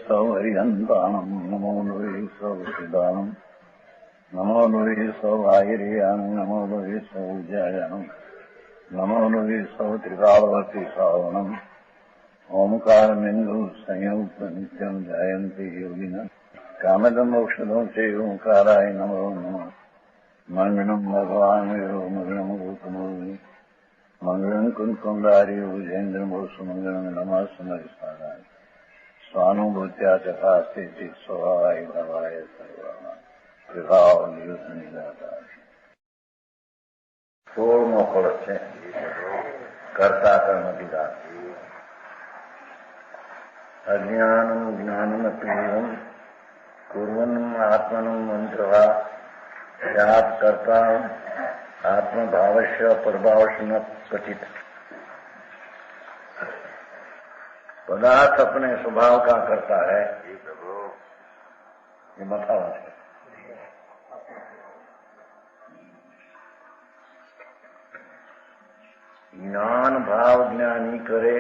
સૌ હરિહંતાણમ નમો લોહી સૌ સિદ્ધાણમ નમો લોહી સૌ આહિર્યાન નમો લોહી સૌ જયાનમ નમો લોહી સૌ ત્રિકાળવતી શ્રાવણમ ઓમકાર બિંદુ સંયુક્ત નિત્યમ જયંતી યોગિના કામદમ ઔષધો છે ઓંકારાય નમો નમઃ મંગળમ ભગવાન વિરો મંગળમ ગૌતમોની મંગળમ કુંકુંડારી ભુજેન્દ્ર મોસુ મંગળમ નમઃ સમયસારાય સ્વાનુભૂત્યા ચકાસ્તે સ્વભાવાય ભવાય સર્વા વિભાવ નિયુદ્ધ નિરાકાર 16મો કળશ છે કર્તા કર્મધિકાર અજ્ઞાનમ જ્ઞાનમ પીવમ કુર્વન્નમ આત્મનમ મંત્રવા સ્યાત કર્તા आत्मभावस्य प्रभावस्य न क्वचित। पदार्थ अपने स्वभाव का करता है, ये बतावा है। ज्ञान भाव ज्ञानी करे,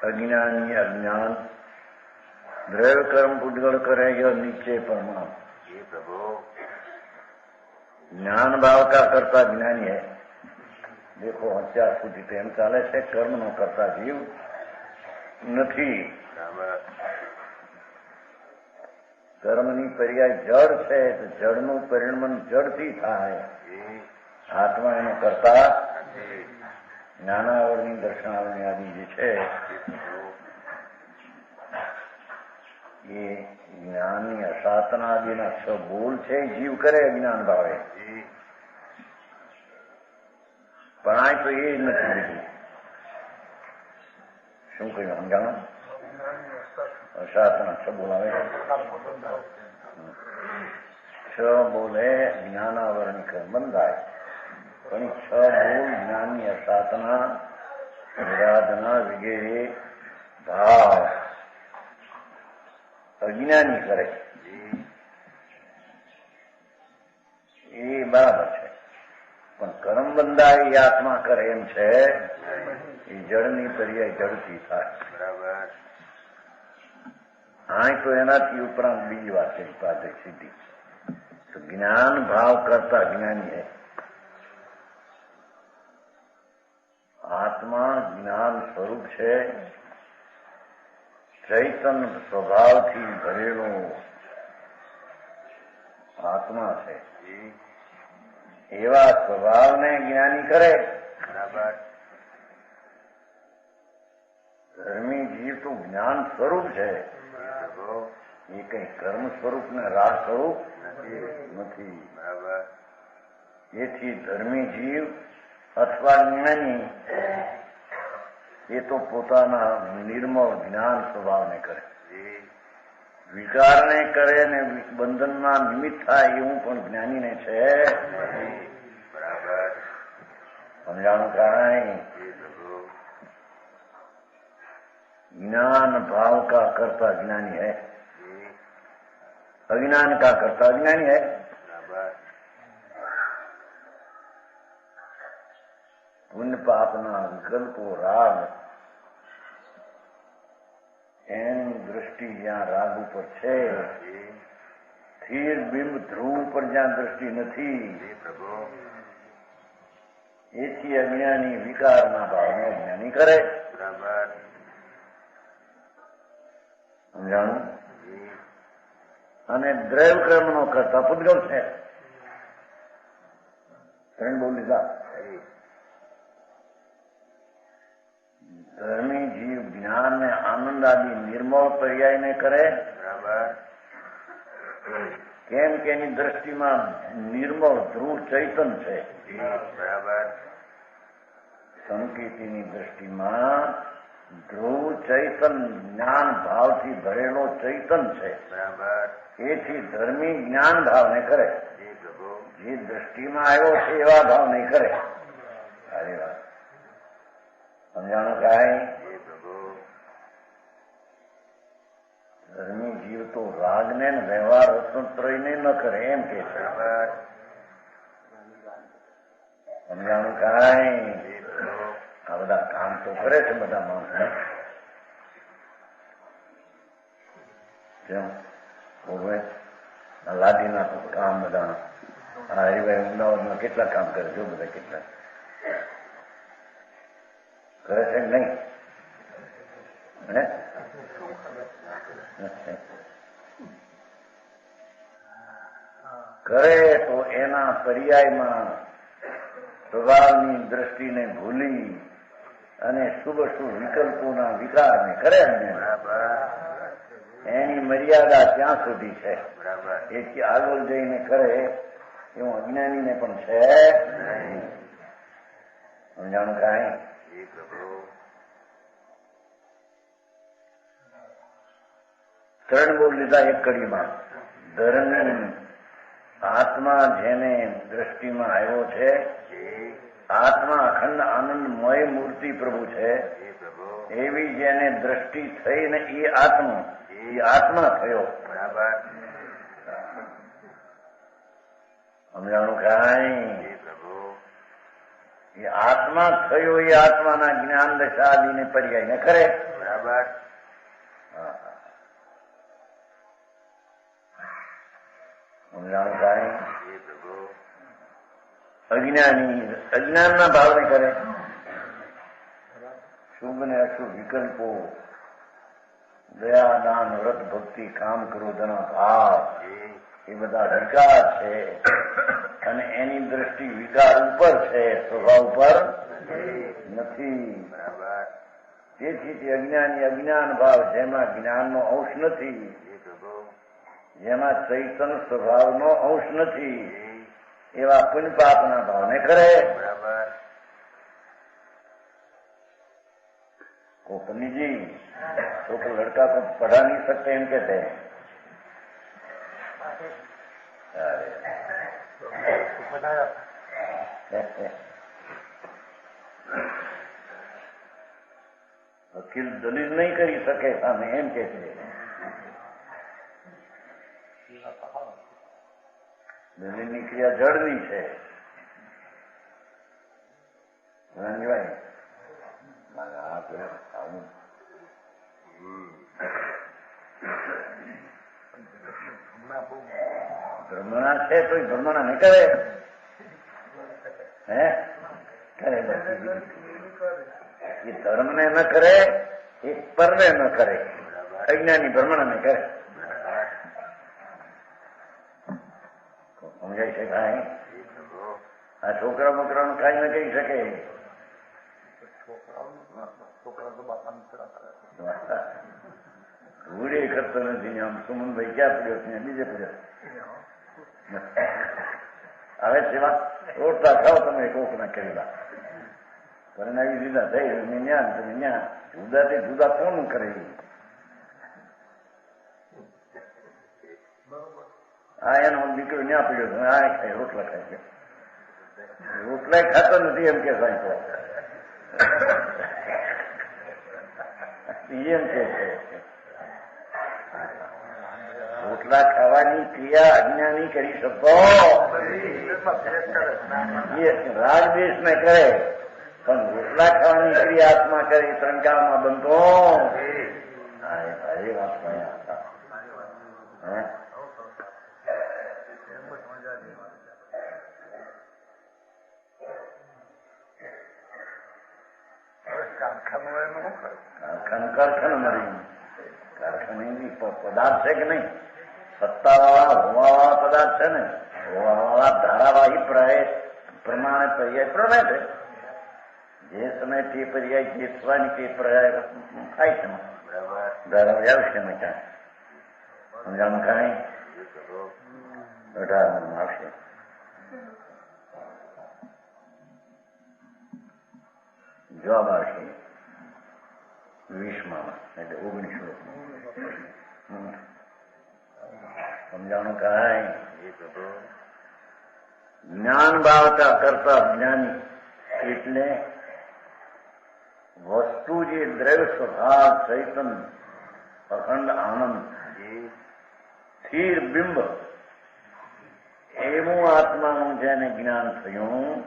अज्ञानी अज्ञान, द्रव्य कर्म पुद्गल करे यह नीचे परमात्मा। ये प्रभु જ્ઞાન ભાવ કા કરતા જ્ઞાની હૈ। દેખો અત્યાર સુધી તો એમ ચાલે છે કર્મ નો કરતા જીવ નથી, કર્મની પર્યાય જડ છે તો જડનું પરિણમન જડથી થાય, આત્મા એનો કરતા જ્ઞાનાવરણી દર્શનાવરણી આદિ જે છે એ જ્ઞાનની અસાતના આદિના છ બોલ છે જીવ કરે અજ્ઞાન ભાવે, પણ આ તો એ નથી લીધું। શું કહ્યું સમજાણો? અસાતના છ બોલ આવે, છ બોલે જ્ઞાનાવરણી કર્મ બંધાય, પણ છ બોલ જ્ઞાનની અસાતના વિરાધના વિગેરે ભાવ અજ્ઞાની કરે એ બરાબર છે, પણ કર્મ બંધાય એ આત્મા કરે એમ છે એ જળની પર્યાય જળથી થાય, બરાબર। હા તો એનાથી ઉપરાંત બીજી વાત છે પાછળ સીધી, તો જ્ઞાન ભાવ કરતા જ્ઞાની હૈ। આત્મા જ્ઞાન સ્વરૂપ છે, ચૈતન સ્વભાવથી ભરેલો આત્મા છે, એવા સ્વભાવને જ્ઞાની કરે, બરાબર। ધર્મી જીવ તો જ્ઞાન સ્વરૂપ છે, એ કઈ કર્મ સ્વરૂપ ને રાગ સ્વરૂપ નથી, બરાબર। એથી ધર્મી જીવ અથવા જ્ઞાની એ તો પોતાના નિર્મળ જ્ઞાન સ્વભાવને કરે, વિકારને કરે ને બંધનના નિમિત્ત થાય એવું પણ જ્ઞાનીને છે, બરાબર। સમજાણું કાંઈ? ज्ञान भाव का करता ज्ञानी है, अज्ञान का करता अज्ञानी है, बराबर। પુણ્ય પાપના વિકલ્પો રાગ એની દ્રષ્ટિ જ્યાં રાગ ઉપર છે, સ્થિર બિંબ ધ્રુવ ઉપર જ્યાં દ્રષ્ટિ નથી, એથી અજ્ઞાની વિકારના ભાવને જ્ઞાની કરે, બરાબર। સમજાણું? અને દ્રવ્ય કર્મનો કરતા પૂતગલ છે, ત્રણ બોલ લીધા। ધર્મી જીવ જ્ઞાન ને આનંદ આદિ નિર્મળ પર્યાયને કરે, બરાબર। કેમ કે એની દ્રષ્ટિમાં નિર્મળ ધ્રુવ ચૈતન છે, બરાબર। સંકેતીની દ્રષ્ટિમાં ધ્રુવ ચૈતન જ્ઞાન ભાવથી ભરેલો ચૈતન છે, બરાબર। એથી ધર્મી જ્ઞાન ભાવને કરે, જે દ્રષ્ટિમાં આવ્યો છે એવા ભાવ નહીં કરે, સારી વાત। સમજાણું કાંઈ? ધર્મી જીવ તો રાગને વ્યવહાર રત્નત્રયને ન કરે એમ કે છે, સમજાણું કાંઈ? આ બધા કામ તો કરે છે બધા માણસ, કેમ હવે લાદીના કામ બધા હરિભાઈ અમદાવાદમાં કેટલા કામ કરે જો બધા કેટલા કરે છે નહીં કરે તો એના પર્યાયમાં સ્વભાવની દ્રષ્ટિને ભૂલી અને શુભ શુભ વિકલ્પોના વિકારને કરે એની મર્યાદા ત્યાં સુધી છે. એથી આગળ જઈને કરે એવું અજ્ઞાનીને પણ છે. સમજાણું કાંઈ? ત્રણ બોલ લીધા એક કડીમાં. ધર્મ આત્મા જેને દ્રષ્ટિમાં આવ્યો છે, આત્મા અખંડ આનંદમય મૂર્તિ પ્રભુ છે, એવી જેને દ્રષ્ટિ થઈ ને એ આત્મા થયો. સમજાણું કાંઈ? એ આત્મા થયો એ આત્માના જ્ઞાન દશાદીને પર્યાયને કરે. બરાબર. સમજાણું કાંઈ? અજ્ઞાનના ભાવને કરે. શુભ ને અશુભ વિકલ્પો, દયા દાન વ્રત ભક્તિ કામ ક્રોધના ભાવ એ બધા વિકાર છે અને એની દ્રષ્ટિ વિકાર ઉપર છે, સ્વભાવ ઉપર નથી. તેથી તે અજ્ઞાની અજ્ઞાન ભાવ જેમાં જ્ઞાનનો અંશ નથી, જેમાં ચૈતન્ય સ્વભાવનો અંશ નથી, એવા પુણ્ય પાપના ભાવને કરે. को पन्नी जी तो लड़का को पढ़ा नहीं सकते हम कहते हैं. વકીલ દલીલ નહીં કરી શકે સામે એમ કે છે. દલીલની ક્રિયા જળની છે. રંજભાઈ બ્રહ્મણા છે તો બ્રહ્મણા નહીં કરે. હે કરે એ ધર્મને ન કરે, એ પરને ન કરે. અજ્ઞાની બ્રહ્મણાને કરે. સમજાય છે કાંઈ? આ છોકરા બોકરાનું કાંઈ ન કહી શકે. રૂડે કરતો નથી. આમ સુમનભાઈ ક્યાં પડ્યો છે? બીજે પડ્યો. હવે સેવા રોટલા ખાઓ તમે કોકના કરેલા પરણાવી દીધા થઈ તમે ન્યા જુદાથી જુદા કોણ કરે? આ એનો દીકરો ન્યા પડ્યો છે. આ ખાય રોટલા ખાય છે. રોટલા ખાતો નથી એમ કે સાંઈ એમ કે છે. રોટલા ખાવાની ક્રિયા અજ્ઞાની કરી શકો. રાગદેશ ને કરે પણ રોટલા ખાવાની ક્રિયા આત્મા કરે. ત્રણ કાળમાં બનતો. એ વાત કારખાને પદાર્થ છે કે નહીં? સત્તાવાળા હોવાવાળા પદાર્થ છે ને. હોવાવાળા ધારાવાહી પ્રમાણે પર્યાય પ્રમાણે છે. જે સમય તે પર્યાય જે થવાની તે પર્યાય થાય છે. ધારાવાહી આવશે ને ક્યાં સમજાણું કાંઈ? 18 આવશે. જવાબ આવશે 20માં એટલે 19. સમજાણું કાંઈ? જ્ઞાન ભાવતા કરતા જ્ઞાની એટલે વસ્તુ જે દ્રવ્ય સ્વભાવ ચૈતન અખંડ આનંદ સ્થિર બિંબ એવું આત્માનું જેને જ્ઞાન થયું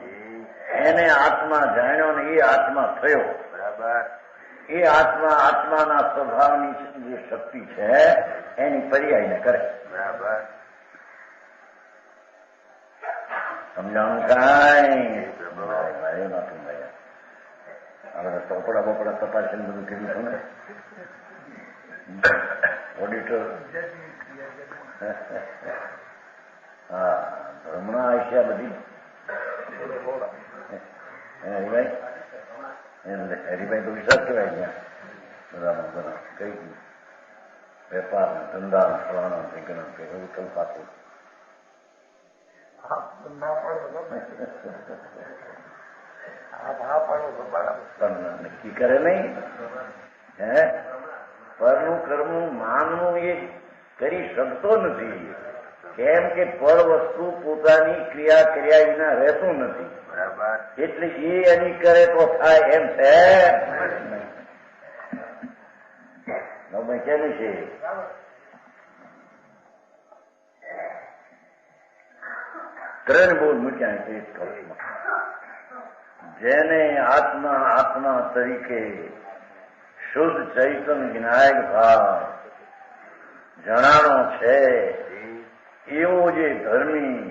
એને આત્મા જાણ્યો ને એ આત્મા થયો. બરાબર. એ આત્માના સ્વભાવની જે શક્તિ છે એની પર્યાયને કરે. બરાબર સમજાણું કાંઈ? ભાઈ માથું ભાઈ આપણે ચોપડા બોપડા તપાસીને બધું કર્યું હતું ને ઓડિટર. હા હમણાં આશા બધી હરિભાઈ તો વિશ્વાસ કહેવાય ત્યાં બરાબર બરાબર કઈ વેપાર ધંધા ફલાણા કંઈક એવું કઈ પાછું નક્કી કરે નહીં. હે પરનું કરવું માનવું એ કરી શકતો નથી. કેમ કે પર વસ્તુ પોતાની ક્રિયા કર્યા વિના રહેતું નથી. બરાબર એટલે એ એની કરે તો થાય એમ છે. કેમ છે ત્રણ બોલ મૂક્યા છે એક કલ્પમાં. જેને આત્મા તરીકે શુદ્ધ ચૈતન વિનાયક ભાવ જણાણો છે એવો જે ધર્મી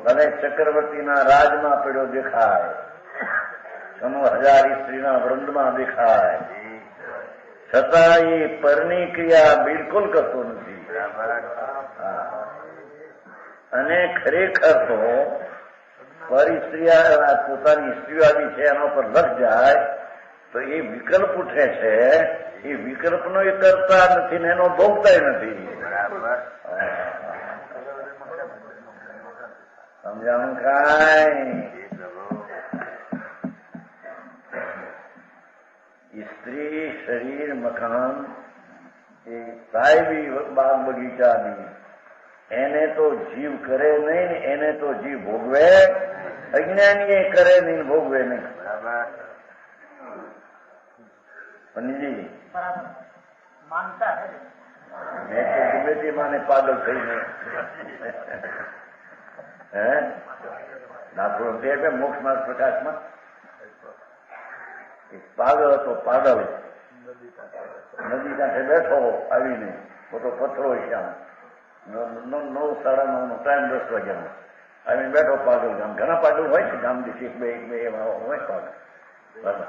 ભલે ચક્રવર્તીના રાજમાં પડ્યો દેખાય, 1000 સ્ત્રીના વૃંદમાં દેખાય, છતાં એ પરની ક્રિયા બિલકુલ કરતો નથી. અને ખરેખર તો પરિસ્ત્રીયા પોતાની સ્ત્રીવાદી છે એના પર લખ જાય તો એ વિકલ્પ ઉઠે છે. એ વિકલ્પનો એ કરતા નથી ને એનો ભોગતા નથી. સમજાણું કાંઈ? સ્ત્રી શરીર મકાન એ સાહેબી બાગ બગીચાની એને તો જીવ કરે નહીં ને એને તો જીવ ભોગવે. અજ્ઞાની એ કરે નહીં ભોગવે નહીં. પંડિતજી માનતા મેં તો ધીમે ધીમે પાગલ થઈને હે દાખલો છે મોક્ષ માર્ગ પ્રકાશમાં પાગલ હતો. પાગલ નદી કાંઠે બેઠો આવીને મોટો પથરો શ્યામ 9:30 નો ટાઈમ 10 વાગ્યાનો આવીને બેઠો પાગલ. ગામ ઘણા પાગલ હોય છે ગામ દીઠ એક બે એવા હોય પાગલ. બરાબર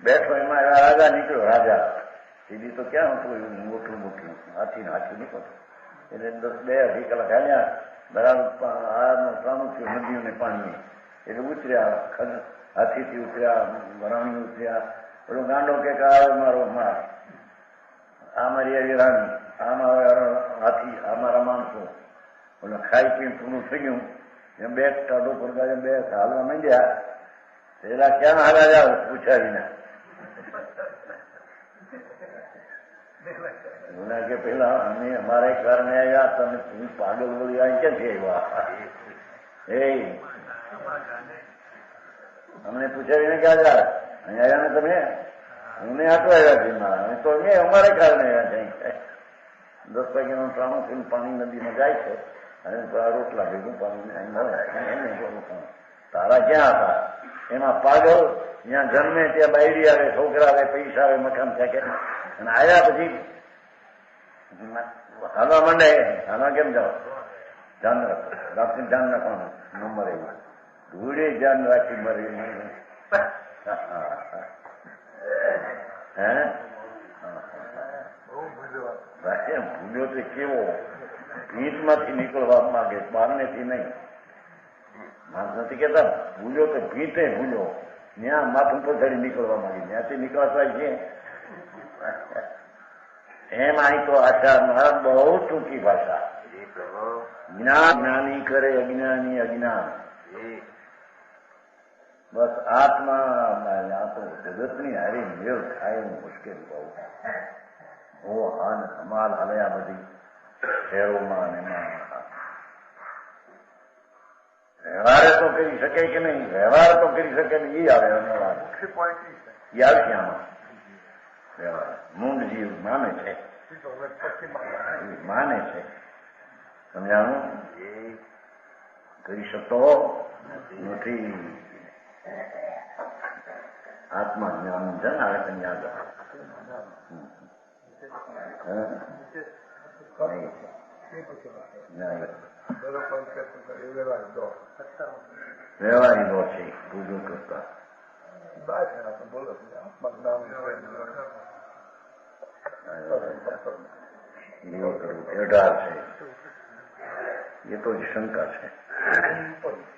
બેઠો એમાં રાજા નીકળ્યો. રાજા સીધી તો ક્યાં હતું મોટું હાથી નીકળતો એટલે 2-2.5 કલાક હાલ્યા. બરાબર ત્રાણું થયું નદીઓને પાણી એટલે ઉતર્યા. હાથીથી ઉતર્યા, વરાણી ઉતર્યા. પેલો ગાંડો કે મારો માર આ મારી આવી રાણી, આ મારા હાથી, આ મારા માણસો. ઓલો ખાઈ પીને પૂરું થઈ ગયું એમ બે ટાઢો પડતા બે હાલવા માંડ્યા. પેલા ક્યાં હાલ્યા જાવ પૂછ્યા વિના. એના કે પેલા અમે અમારા કારણે આવ્યા તમે પાગલ બોલી આવી ક્યાંથી આવ્યા? એ અમને પૂછાવીને ક્યાં જાય અહીંયા આવ્યા ને તમે? અમને આટલો આવ્યા છે મારા તો અમે અમારે કારણે આવ્યા છે. 10 વાગ્યાનું 93 પાણી નદીમાં જાય છે અને રોટલા ભેગું પાણી મળે. તારા ક્યાં હતા? એમાં પાગલ જ્યાં જન્મે ત્યાં બાયડી આવે, છોકરા આવે, પૈસા આવે, મકાન થાય કે અને આવ્યા પછી હાલવા માંડે. હાલવા કેમ જાઓ? ધ્યાન રાખો. રાત્રે ધ્યાન રાખવાનું. નંબર એમાં ધૂળે ધ્યાન રાખી મરે. હે ભૂલ્યો તો કેવો ભીંતમાંથી નીકળવા માંગે, બારનેથી નહીં. માણસ નથી કેતા ભૂલ્યો તો ભીંતે ભૂલ્યો. ત્યાં માથું પછાડી નીકળવા માંગે, ત્યાંથી નીકળતા છે. એમ અહીં તો આચાર બહુ ટૂંકી ભાષા. જ્ઞાની કરે અજ્ઞાની અજ્ઞાન. બસ આત્મા તો જગતની હારી મેળ થાય એવું મુશ્કેલ બહુ. ઓ હાન ધમાલ હાલ્યા બધી શહેરોમાં એમાં. વ્યવહારે તો કરી શકે કે નહીં? વ્યવહાર તો કરી શકે ને એ આવે અનુવાદ એ આવે છે આમાં. વ્યવહાર મૂંડ જીવ માને છે, માને છે. સમજાણું? કરી શકતો નથી. આત્મા જ્ઞાન છે ને આવે તને યાદ વ્યવહારી દોર છે પૂજો કરતા અઢાર છે એ તો શંકા છે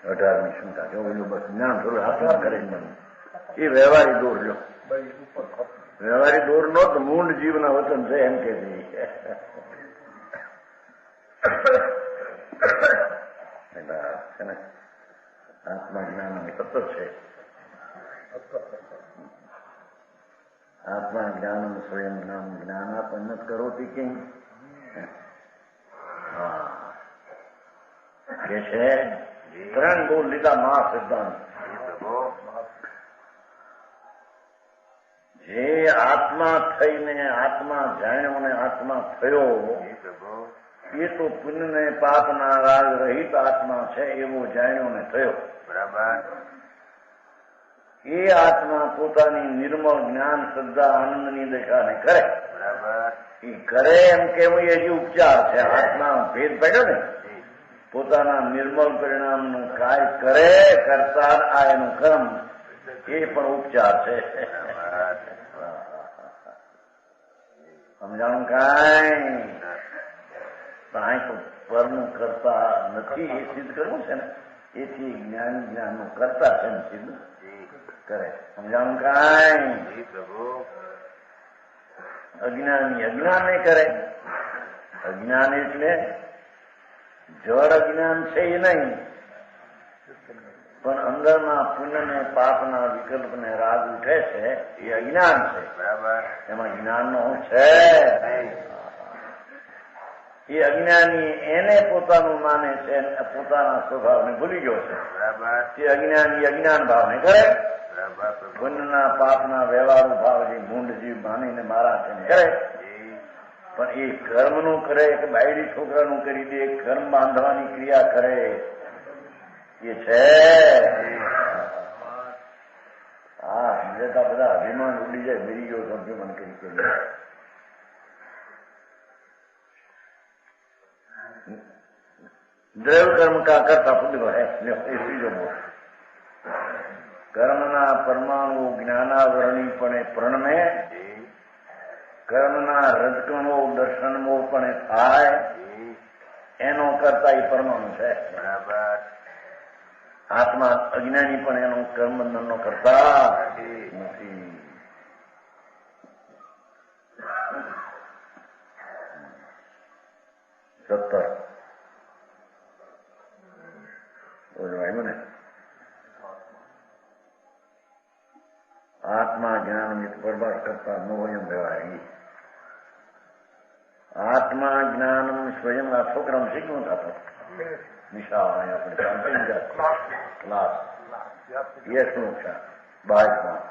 18ની શંકા જો એનું બસ જ્ઞાન થોડું આત્મા કરે એ વ્યવહારી દોર લો વ્યવહારી દોર નો તો મૂળ જીવના વચન છે એમ કે છે ને આત્મા જ્ઞાન સતત છે આત્મા જ્ઞાન સ્વયં જ્ઞાન જ્ઞાનાપન્નત કરોતી કિમ કે છે 3 બોલ લીધા મહા સિદ્ધાંત જે આત્મા થઈને આત્મા જાણ્યો ને આત્મા થયો એ તો પુણ્ય ને પાપના રાગ રહિત આત્મા છે એવો જાણ્યો ને થયો બરાબર એ આત્મા પોતાની નિર્મળ જ્ઞાન શ્રદ્ધા આનંદની દશાને કરે બરાબર એ કરે એમ કેવું એ જ ઉપચાર છે આત્મા ભેદ પડ્યો ને પોતાના નિર્મળ પરિણામનું કાર્ય કરે કરતા આ એનું કર્મ એ પણ ઉપચાર છે સમજાણું કાંઈ અહીં તો પરનું કરતા નથી એ સિદ્ધ કરવું છે ને એથી જ્ઞાનનું કરતા છે ને સિદ્ધ કરે સમજાણું કાંઈ અજ્ઞાની અજ્ઞાન નહીં કરે અજ્ઞાન એટલે જળ અજ્ઞાન છે એ નહીં પણ અંદરના પુણ્ય ને પાપના વિકલ્પ ને રાગ ઉઠે છે એ અજ્ઞાન છે બરાબર એમાં જ્ઞાનનો છે એ અજ્ઞાની એને પોતાનું માને છે પોતાના સ્વભાવને ભૂલી ગયો છે બરાબર તે અજ્ઞાની અજ્ઞાન ભાવને કરે પુણ્યના પાપના વ્યવહારુ ભાવ જે ભૂંડ જીવ માનીને મારા છે કરે પણ એ કર્મનું કરે કે બાયડી છોકરાનું કરી દે કર્મ બાંધવાની ક્રિયા કરે એ છે હા સમજતા બધા અભિમાન ઉડી જાય મેરી ગયો અભિમાન કરી દ્રવ કર્મ કા કરતા પુત્ર હે ત્રીજો બોલ કર્મના પરમાણુ જ્ઞાનાવરણીપણે પ્રણમે કર્મના રજકણો દર્શનમોપણે થાય એનો કરતા એ પરમાણુ છે બરાબર આત્મા અજ્ઞાની પણ એનો કર્મ બંધનનો કરતા નથી સત્તર મને આત્મા જ્ઞાન બરબાદ કરતા નોયમ વ્યવહારી આત્મા જ્ઞાન સ્વયં આ છોકરાનું શીખવું થતો નિશાળ આપણે ક્લાસ એ શું છે 22માં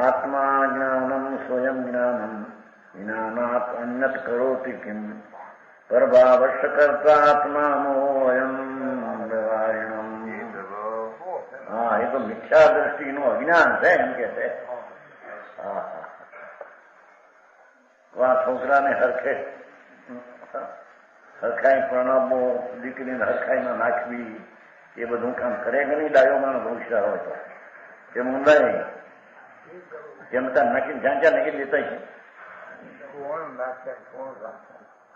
આત્મા જ્ઞાનમ સ્વયં જ્ઞાનમ જ્ઞાનાત અન્યત કરોતિ કિમ પરભાવશ કરતા આત્માનોયમ વ્યવહારિણમ હા એ તો મિથ્યા દ્રષ્ટિનું અજ્ઞાન છે એમ કે છે હા આ છોકરાને હરખાઈ પ્રણામો દીકરીને હરખાઈમાં નાખવી એ બધું કામ કરે કે નહીં ડાયો માણસ હોશિયાર હોય તો એમ ઊંધાય એમ ત્યાં નાખીને જ્યાં જ્યાં નાખી લેતા છે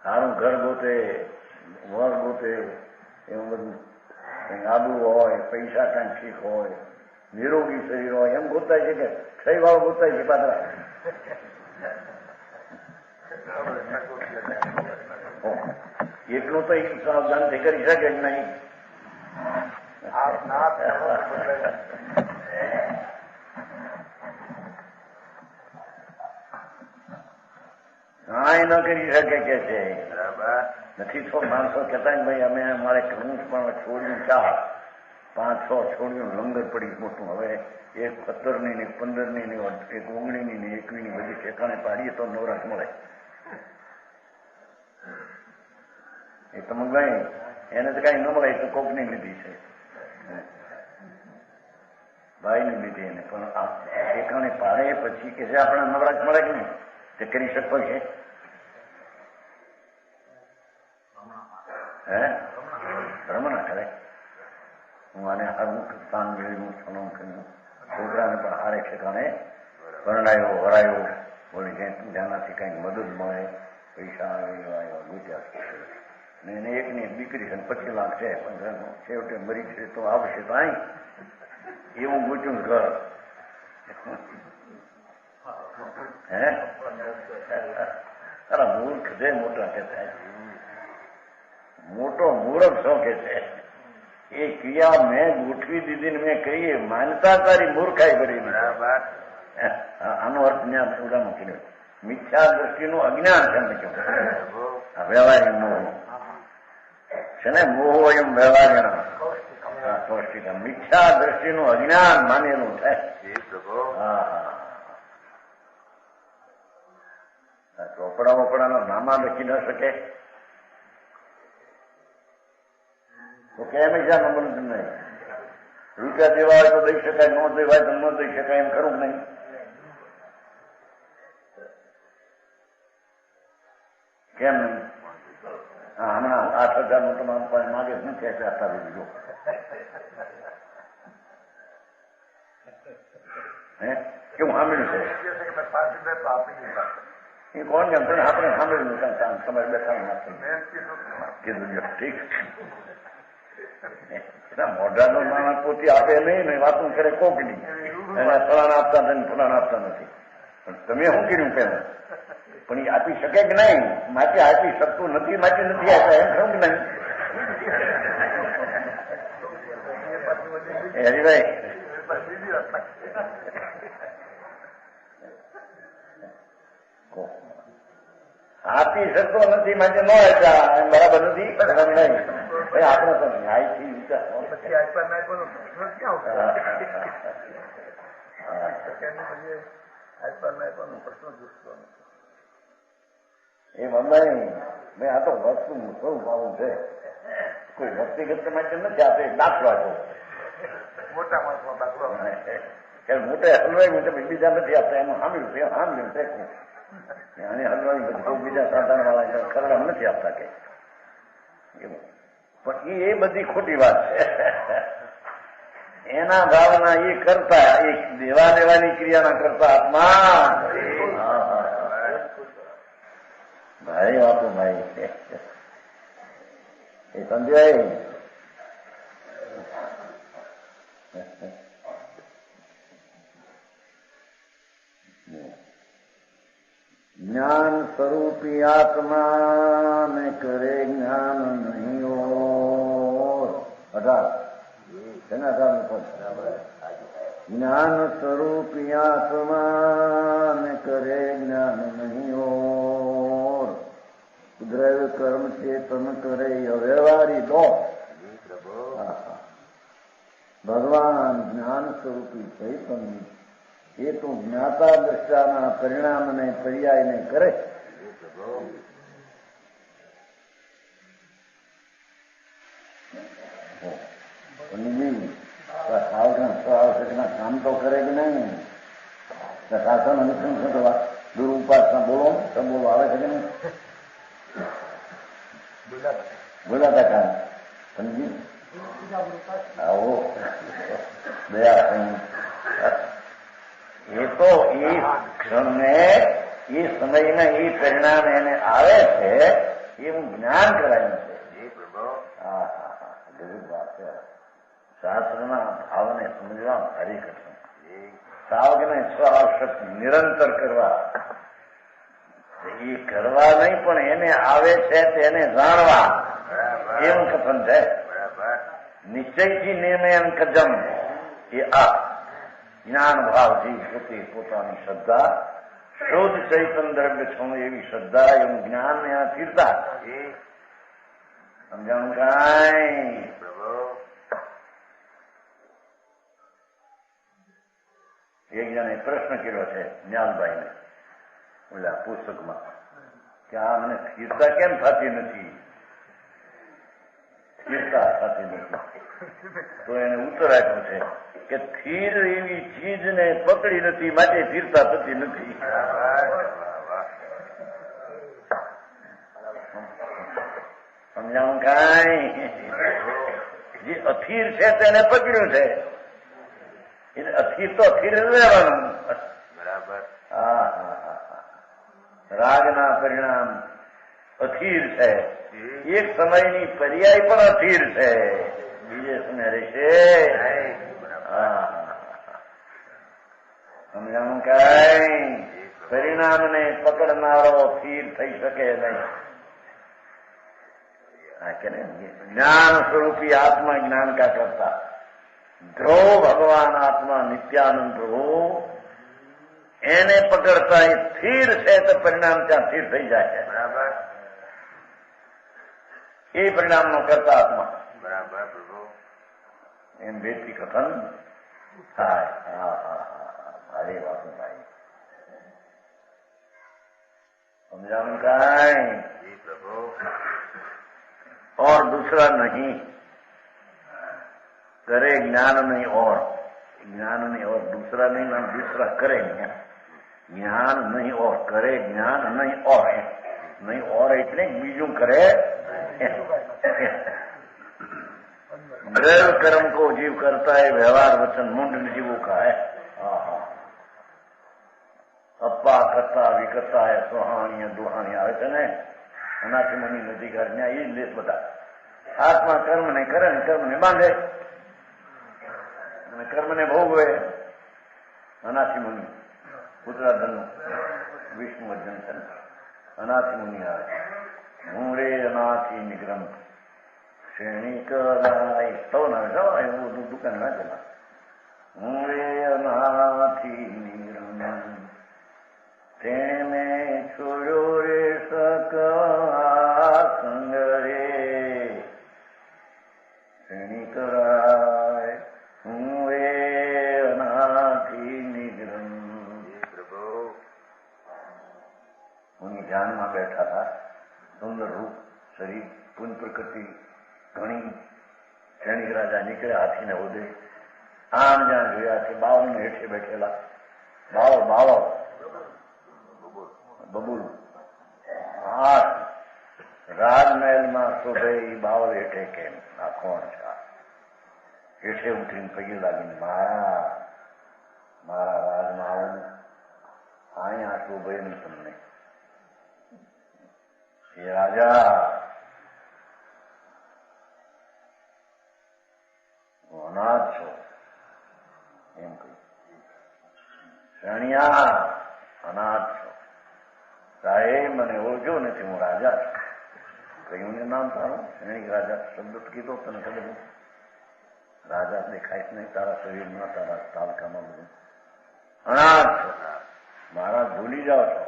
સારું ઘર ગોતે વર ગોતે એવું બધું કંઈક આબુ હોય પૈસા કાંઈક ઠીક હોય નિરોગી શરીર હોય એમ ગોતાય છે કે ક્ષય વાળો ગોતાય છે પાત્રા એટલું તો સાવધાનથી કરી શકે જ નહીં હા એ ન કરી શકે કે છે નથી તો માણસો કહેતા ને ભાઈ અમે અમારે કરવું પણ છોડ્યું 4 5 6 છોડ્યું લંગર પડી મોટું હવે એક 17ની ને 15ની ને એક 19ની ને 21ની બધી ઠેકાણે પાડીએ તો નવરાશ મળે એ તો મંગાઈ એને તો કઈ ન મળે તો કોકની લીધી છે ભાઈની લીધી એને પણ આ ઠેકાણે પાડે પછી કે છે આપણે નવરાજ મળે કે નહીં તે કરી શકતો છે હે ભ્રમણા કરે હું આને હારું સ્થાન મેળવ્યું સનમ કર્યું છોકરાને પણ હારે ઠેકાણે પરણાયો વરાયો બોલી ક્યાંક જાનાથી કંઈક મદદ મળે પૈસા આવે એવા એવા ગુજ્યા ને એને એકની દીકરી છે 25 લાખ છે પણ છેવટે મરી છે તો આવશે તો અહીં એવું ગોચ્યું ઘર હે અરે મૂર્ખ છે મોટા કે થાય મોટો મૂર્ખ છો કે છે એ ક્રિયા મેં ગોઠવી દીધી ને મેં કહીએ માનતા તારી મૂર્ખાઈ કરી આનો અર્થ ત્યાં ઉડા મૂકી દો મિથ્યા દ્રષ્ટિનું અજ્ઞાન છે મેં કહ્યું વ્યવહારિક મોહ છે ને મોહ એમ વ્યવહાર પૌષ્ટિક મિથ્યા દ્રષ્ટિનું અજ્ઞાન માનેલું થાય ચોપડા વોપડાના નામા લખી ન શકે તો કેમ ઈજા નંબર નહીં રૂપિયા દેવા હોય તો દઈ શકાય ન દેવાય તો ન દઈ શકાય એમ ખરું નહીં કેમ નહીં હમણાં 8,000 નું તમારું પાસે માગે શું કે આપતા દીધો હે કેવું સાંભળ્યું છે એ કોણ કેમ પણ આપણે સાંભળ્યું તમારે બેઠા કીધું ઠીક મોઢાનો માણસ પોતે આપે નહીં ને વાતું કરે કોકની એના ફલાણા આપતા નથી ફલાણા આપતા નથી પણ તમે શું કર્યું પેલું પણ એ આપી શકે કે નહીં માટે આપી શકતું નથી માટે નથી આપ્યા એમ ખરું કે નહીં હરિભાઈ આપી શકતો નથી માટે ન આપ્યા એમ બરાબર નથી નહીં આપણે તો ન્યાયથી વિચાર એ મમ્મી મેં આ તો વસ્તુ સ્વરૂપ આવું છે કોઈ વ્યક્તિગત માટે નથી આપે દાખલો આપો મોટા માણસો દાખલો મોટે હલવાઈ તમે બીજા નથી આપતા એનું સાંભળ્યું છે સાંભળ્યું છે અને હલવાઈ બધું બીજા સાધારણ વાળા ખરડા નથી આપતા કે પણ એ બધી ખોટી વાત છે એના ભાવના એ કરતા એ દેવા લેવાની ક્રિયાના કરતા આત્મા ભાઈ વાપો ભાઈ એ સમજાય જ્ઞાન સ્વરૂપી આત્મા ને કરે જ્ઞાન નહીં ઓર 18 જ્ઞાન સ્વરૂપી આત્મા ને કરે જ્ઞાન નહીં ઓર દ્રવ્ય કર્મ ચેતન કરે અવ્યવહારી દો ભગવાન જ્ઞાન સ્વરૂપી ચૈતન્ય એ તો જ્ઞાતા દ્રષ્ટાના પરિણામને પર્યાયને કરે આવશ્યકના કામ તો કરે કે નહીં શાસન અનુસંધાન કરવા દુરુપાસના બોલો તો બોલો આવે છે કે નહીં બોલાતા કામ સમજી આવો દયા એ તો એ ક્ષણને એ સમયના એ પરિણામ એને આવે છે એવું જ્ઞાન કરાયું છે હા હા હા ગરીબ વાત છે શાસ્ત્રના ભાવને સમજવા ભારી કઠણ સાવકને સ્વઆવશ્યક નિરંતર કરવા એ કરવા નહીં પણ એને આવે છે તેને જાણવા એવું કથન છે નિશ્ચયથી નિર્ણયન કદમ એ આ જ્ઞાન ભાવથી પોતે પોતાની શ્રદ્ધા શુદ્ધ ચૈતન દ્રવ્ય છું એવી શ્રદ્ધા એવું જ્ઞાન ને આ સ્થિરતા સમજાણું કાંઈ એક જણે પ્રશ્ન કર્યો છે જ્ઞાનભાઈને ઓલા પુસ્તકમાં કે આ મને સ્થિરતા કેમ થતી નથી સ્થિરતા થતી નથી તો એને ઉત્તર આપ્યો છે કે સ્થિર એવી ચીજને પકડી નથી માટે સ્થિરતા થતી નથી. સમજાવું કાંઈ? જે અસ્થિર છે તેને પકડ્યું છે, એટલે અસ્થિર તો અસ્થિર રહેવાનું. બરાબર. હા હા હા. રાગના પરિણામ અસ્થિર છે. એક સમયની પર્યાય પણ અસ્થિર છે, બીજે સમય રહેશે. સમજાણું કાંઈ? પરિણામને પકડનારો સ્થિર થઈ શકે નહીં. ज्ञान स्वरूपी आत्मा ज्ञान का करता, ध्रुव भगवान आत्मा नित्यानंद प्रभु એને પકડતા એ સ્થિર છે તો પરિણામ ત્યાં સ્થિર થઈ જાય છે. બરાબર. એ પરિણામનો કરતા આત્મા. બરાબર પ્રભુ. એમ બેથી કથન થાય. હા હા હા. ભારી વાતો ભાઈ. समझाऊं कांई? जी प्रभु। और दूसरा नहीं करे ज्ञान नहीं, और ज्ञान नहीं और दूसरा नहीं ना, दूसरा करे ज्ञान नहीं और करे ज्ञान नहीं और नहीं और એટલે બીજું કરે. द्रव्य कर्म को जीव करता है, व्यवहार वचन मुंड जीवों का है. અપ્પા કરતા વિકર્તા સોહાણીય દુહાણી આવે છે ને, એનાથી મની નથી કર્યા એ જ લેશ બધા. આત્મા કર્મને કરે ને કર્મને બાંધે અને કર્મને ભોગવે. અનાથી મુનિ ઉત્તરાધન વિષ્ણુ અર્જન છે, અનાથી મુનિ આવે. હું રે અનાથી નિગ્રમ શ્રેણી કરાય તો ના જાઓ એવું દુકાન ના ચલા. હું રે અનાથી નિગ્રમ તેને છોડ્યો રે સકા સંગ રે શ્રેણી કરાય. હું રે અનાથી નિગ્રમ. પ્રભુ હું ધ્યાનમાં બેઠા હતા. સુંદર રૂપ શરીર પૂન પ્રકૃતિ ઘણી. શ્રેણી રાજા નીકળ્યા હાથીને હોદે. આમ જ્યાં જોયા કે બાવળને હેઠે બેઠેલા બાવળ બબુલ હાથ રાજમહેલમાં શોભે એ બાવળ હેઠે કેમ? આ કોણ છે? હેઠે ઉઠીને પગે લાગીને મારા રાજમાં આવો, અહીંયા શોભે નહીં તમને. એ રાજા અનાથ છો એમ કહ્યું. શણિયા અનાથ છો. સાહેબ મને ઓળખ્યો નથી, હું રાજા છું. કહ્યું ને નામ તારું? શ્રેણી રાજા શબ્દ કીધો તને ખબર નથી? રાજા દેખાય નહીં તારા શરીરમાં, તારા તાલકામાં બધું. અનાથ છો, મારા ભૂલી જાઓ છો.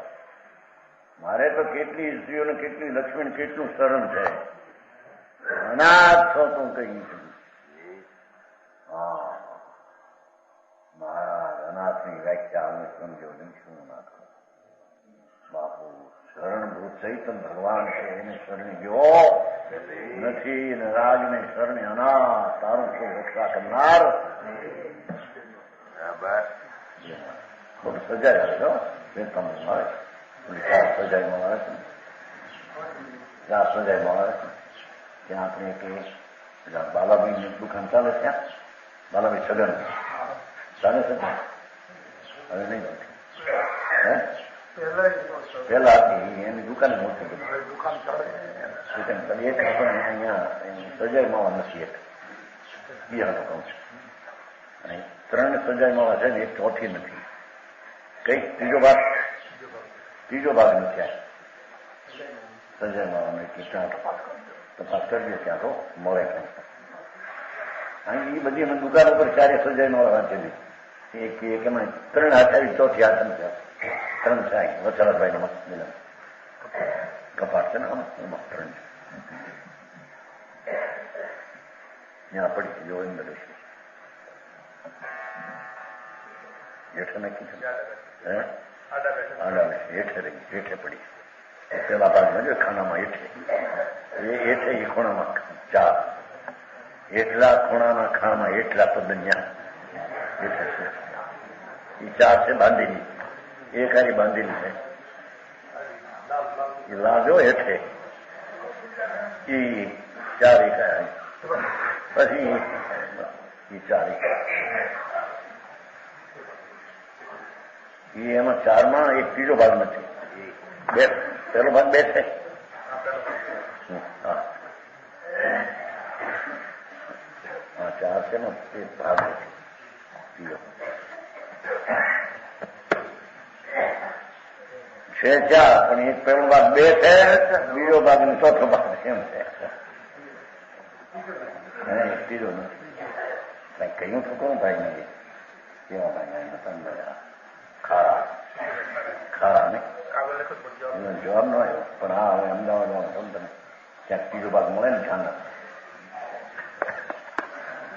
મારે તો કેટલી સ્ત્રીઓને કેટલી લક્ષ્મી કેટલું શરણ છે. અનાથ છો તું કહી છું. હા મહારાજ અનાથની વ્યાખ્યા અમે સમજો નહીં. શું ના કરો બાપુ? શરણભૂત ચૈતન ભગવાન છે, એને શરણે ગયો નથી ને રાજને શરણે અનાથ. તારું શું રક્ષા કરનાર? ખુબ સજાય છો બે તમે મળે સજાઈમાં આવે છે, ત્યાં સજાઈમાં આવે છે. ત્યાં આપણે કે બાલાભાઈની દુકાન ચાલે છે, ત્યાં બાલાભાઈ સગન ચાલે છે. હવે નહીં પેલા હતી એની દુકાન મોટી દુકાન એક અહીંયા સજાઈ માવા નથી. એક બિહારનો કહું છું. અને 3 સજાઈ માવા છે ને, એક ચોથી નથી. કઈ ત્રીજો ભાગ નથી. સજાઈ માવાનો ત્યાં તપાસ કરીએ ત્યાં તો મળે. એ બધી અમે દુકાન ઉપર 4 સજાઈ માવા વાંચેલી. એક એમાં 3 હાથ આવી, ચોથી હાથ નથી. 3 છે વચરાભાઈ નો મિલન કપાટ છે ને, એમાં 3 છે. ત્યાં પડી જો અંદર હેઠે નાખી છે, હેઠે રહી, હેઠે પડી. પેલા ભાગમાં જો ખાનામાં હેઠે એ ખૂણામાં 4 એટલા ખૂણાના ખાણામાં એટલા પદ ત્યાં એ થશે. એ 4 છે બાંધેલી, એક હારી બાંધેલી છે. એ લાજો હેઠે એ 4 એક પછી એ 4 એ એમાં 4માં એક ત્રીજો ભાગ નથી. પહેલો ભાગ 2 છે. હા 4 છે ને એ ભાગ નથી ત્રીજો છે. 4 પણ એક પહેલો ભાગ 2 છે, બીજો ભાગ ને ચોથો ભાગ એમ છે. ત્રીજો નથી. કઈ કહ્યું તો કોણ ભાઈ નથી કેવા ભાઈ ખારા ને એનો જવાબ ન આવ્યો. પણ હા હવે અમદાવાદમાં તમને ક્યાંક ત્રીજો ભાગ મળે ને ખ્યાલ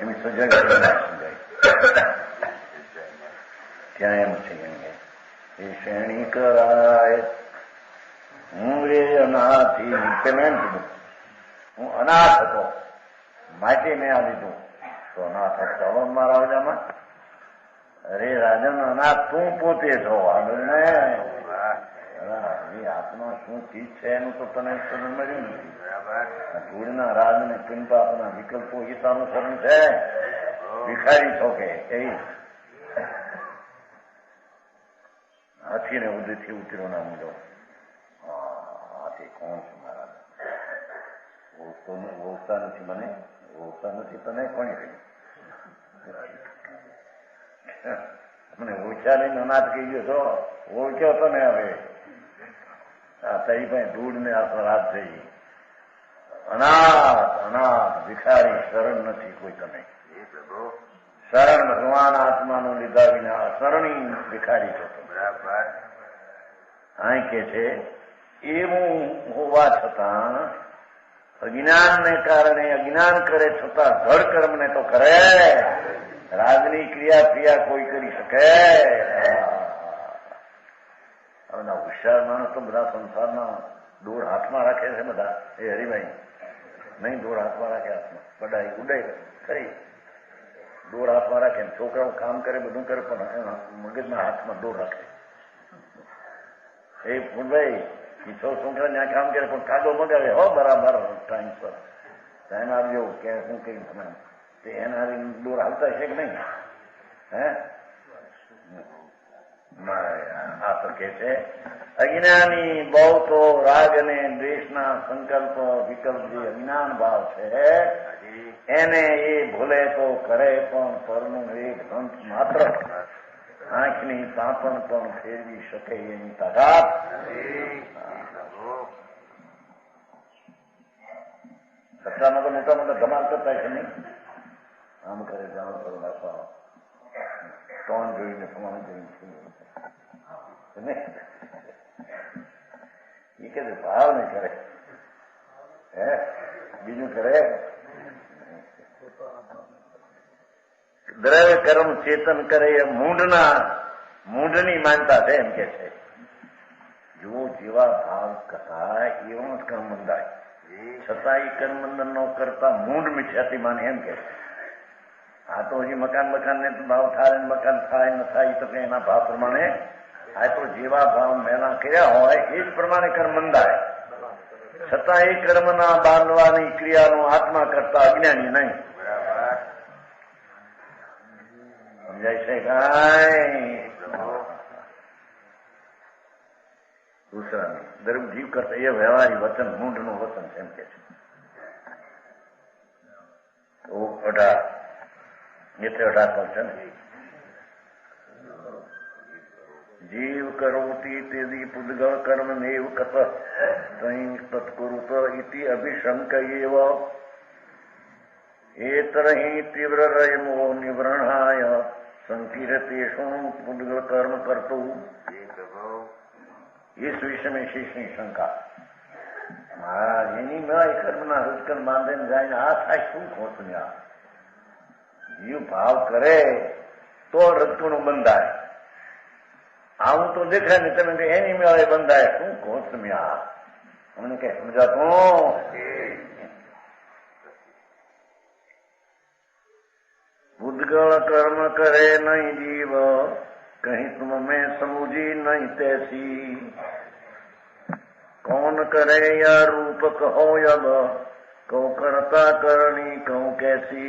એમની સજાગ ત્યાં એમ છે એ શ્રેણી કરાય હું રે અનાથી પેમેન્ટ કીધું હું અનાથ હતો માટે મેં આ લીધું તો અનાથ હતો મારા રાજામાં. અરે રાજન અનાથ તું પોતે છો. આત્મા શું ચીજ છે એનું તો તને સમજ મળ્યું નથી. ધૂળના રાજ ને પિંપાપના વિકલ્પો ગીતાનું શરણ છે. ભિખારી છો કે હાથીને ઉદયથી ઉતર્યો ના મુજો. હાથી કોણ છે મારા? ઓળખતા નથી મને, ઓળખતા નથી તને કોણે કહ્યું? મને ઓળખ્યા નહીં અનાથ કહી ગયો છો. ઓળખ્યો તો ને હવે આ તઈ ભાઈ દૂધ ને આ રાત થઈ. અનાથ અનાથ ભિખારી શરણ નથી કોઈ તમે. શરણ ભગવાન આત્માનું લીધા વિના શરણી ભિખારી છો. અહીં કે છે એવું હોવા છતાં અજ્ઞાનને કારણે અજ્ઞાન કરે છતાં ધડ કર્મને તો કરે. રાજની ક્રિયા કોઈ કરી શકે? હવે હોશિયાર માણસ તો બધા સંસારના દોર હાથમાં રાખે છે. બધા એ હરિભાઈ નહીં દોર હાથમાં રાખે. હાથમાં બડાઈ ઉડાઈ ખરી દોર હાથમાં રાખે. છોકરાઓ કામ કરે બધું કરે પણ મગજના હાથમાં દોર રાખે. એ ભાઈ છોકરા ત્યાં કામ કરે પણ કાગો મગાવે હો બરાબર ટાઈમ પર ટાઈમ આવજો કે શું કઈ તમે એના દોર હાલતા છે કે નહીં? હે આ તો કે છે અજ્ઞાની બહુ તો રાગ અને દ્વેષના સંકલ્પ વિકલ્પ જે અજ્ઞાન ભાવ છે એને એ ભૂલે તો કરે પણ પરનું એક ગ્રંથ માત્ર આંખની તાપણ પણ ફેરવી શકે એની તાકાત. સત્તામાં તો મોટા મોટા ધમાલ કરતા છે નહીં. આમ કરે જાણ કરો નાખવા ટોન જોઈને પ્રમાણ જોઈને એ કે ભાવ નહીં કરે. હે બીજું કરે દ્રવ્ય કર્મ ચેતન કરે એ મૂંઢની માનતા છે એમ કે છે. જો જેવા ભાવ કથા એવા જ કર્મ બંધાય. છતાં એ કર્મ બંધન ન કરતા મૂંઢ મિથ્યાથી માને એમ કે છે. આ તો હજી મકાન ને તો ભાવ થાય મકાન થાય ન થાય તો એના ભાવ પ્રમાણે આ તો જેવા ભાવ મેલા કર્યા હોય એ જ પ્રમાણે કર્મ બંધાય. છતાં એ કર્મના બાંધવાની ક્રિયાનો આત્મા કરતા અજ્ઞાની નહીં. સમજાય છે કાંઈ? દૂસરાની દરેક જીવ કરતા એ વ્યવહારી વચન મૂંઢનું વચન એમ કે છે. 18 છે ને જીવ કરોતી તેદી પુદ્ગળ કર્મ નેવ કત તત્કુરુત ઇતિ અભિશંક એવ એતરહિ તીવ્ર રયમો નિવૃણાય સંકીર્તેષુ પુદ્ગળ કર્મ કરતું. इस विषय में शेषની શંકા. એની કર્મના હૃદકન બાંધીને જાય આ થાય શું ખોટમ્યા? જીવ ભાવ કરે તો રજકણું બંધાય. આવું તો દેખાય ને તમે એની મેળે બંધાય શું ખોટમ્યા? અમને કઈ સમજાતું? બુદ્ધ पूदगल कर्म करे नहीं जीव, कहीं तुम में समुझी नहीं तैसी। कौन करे या रूप कहो यब, कौ करता करनी कौ कैसी।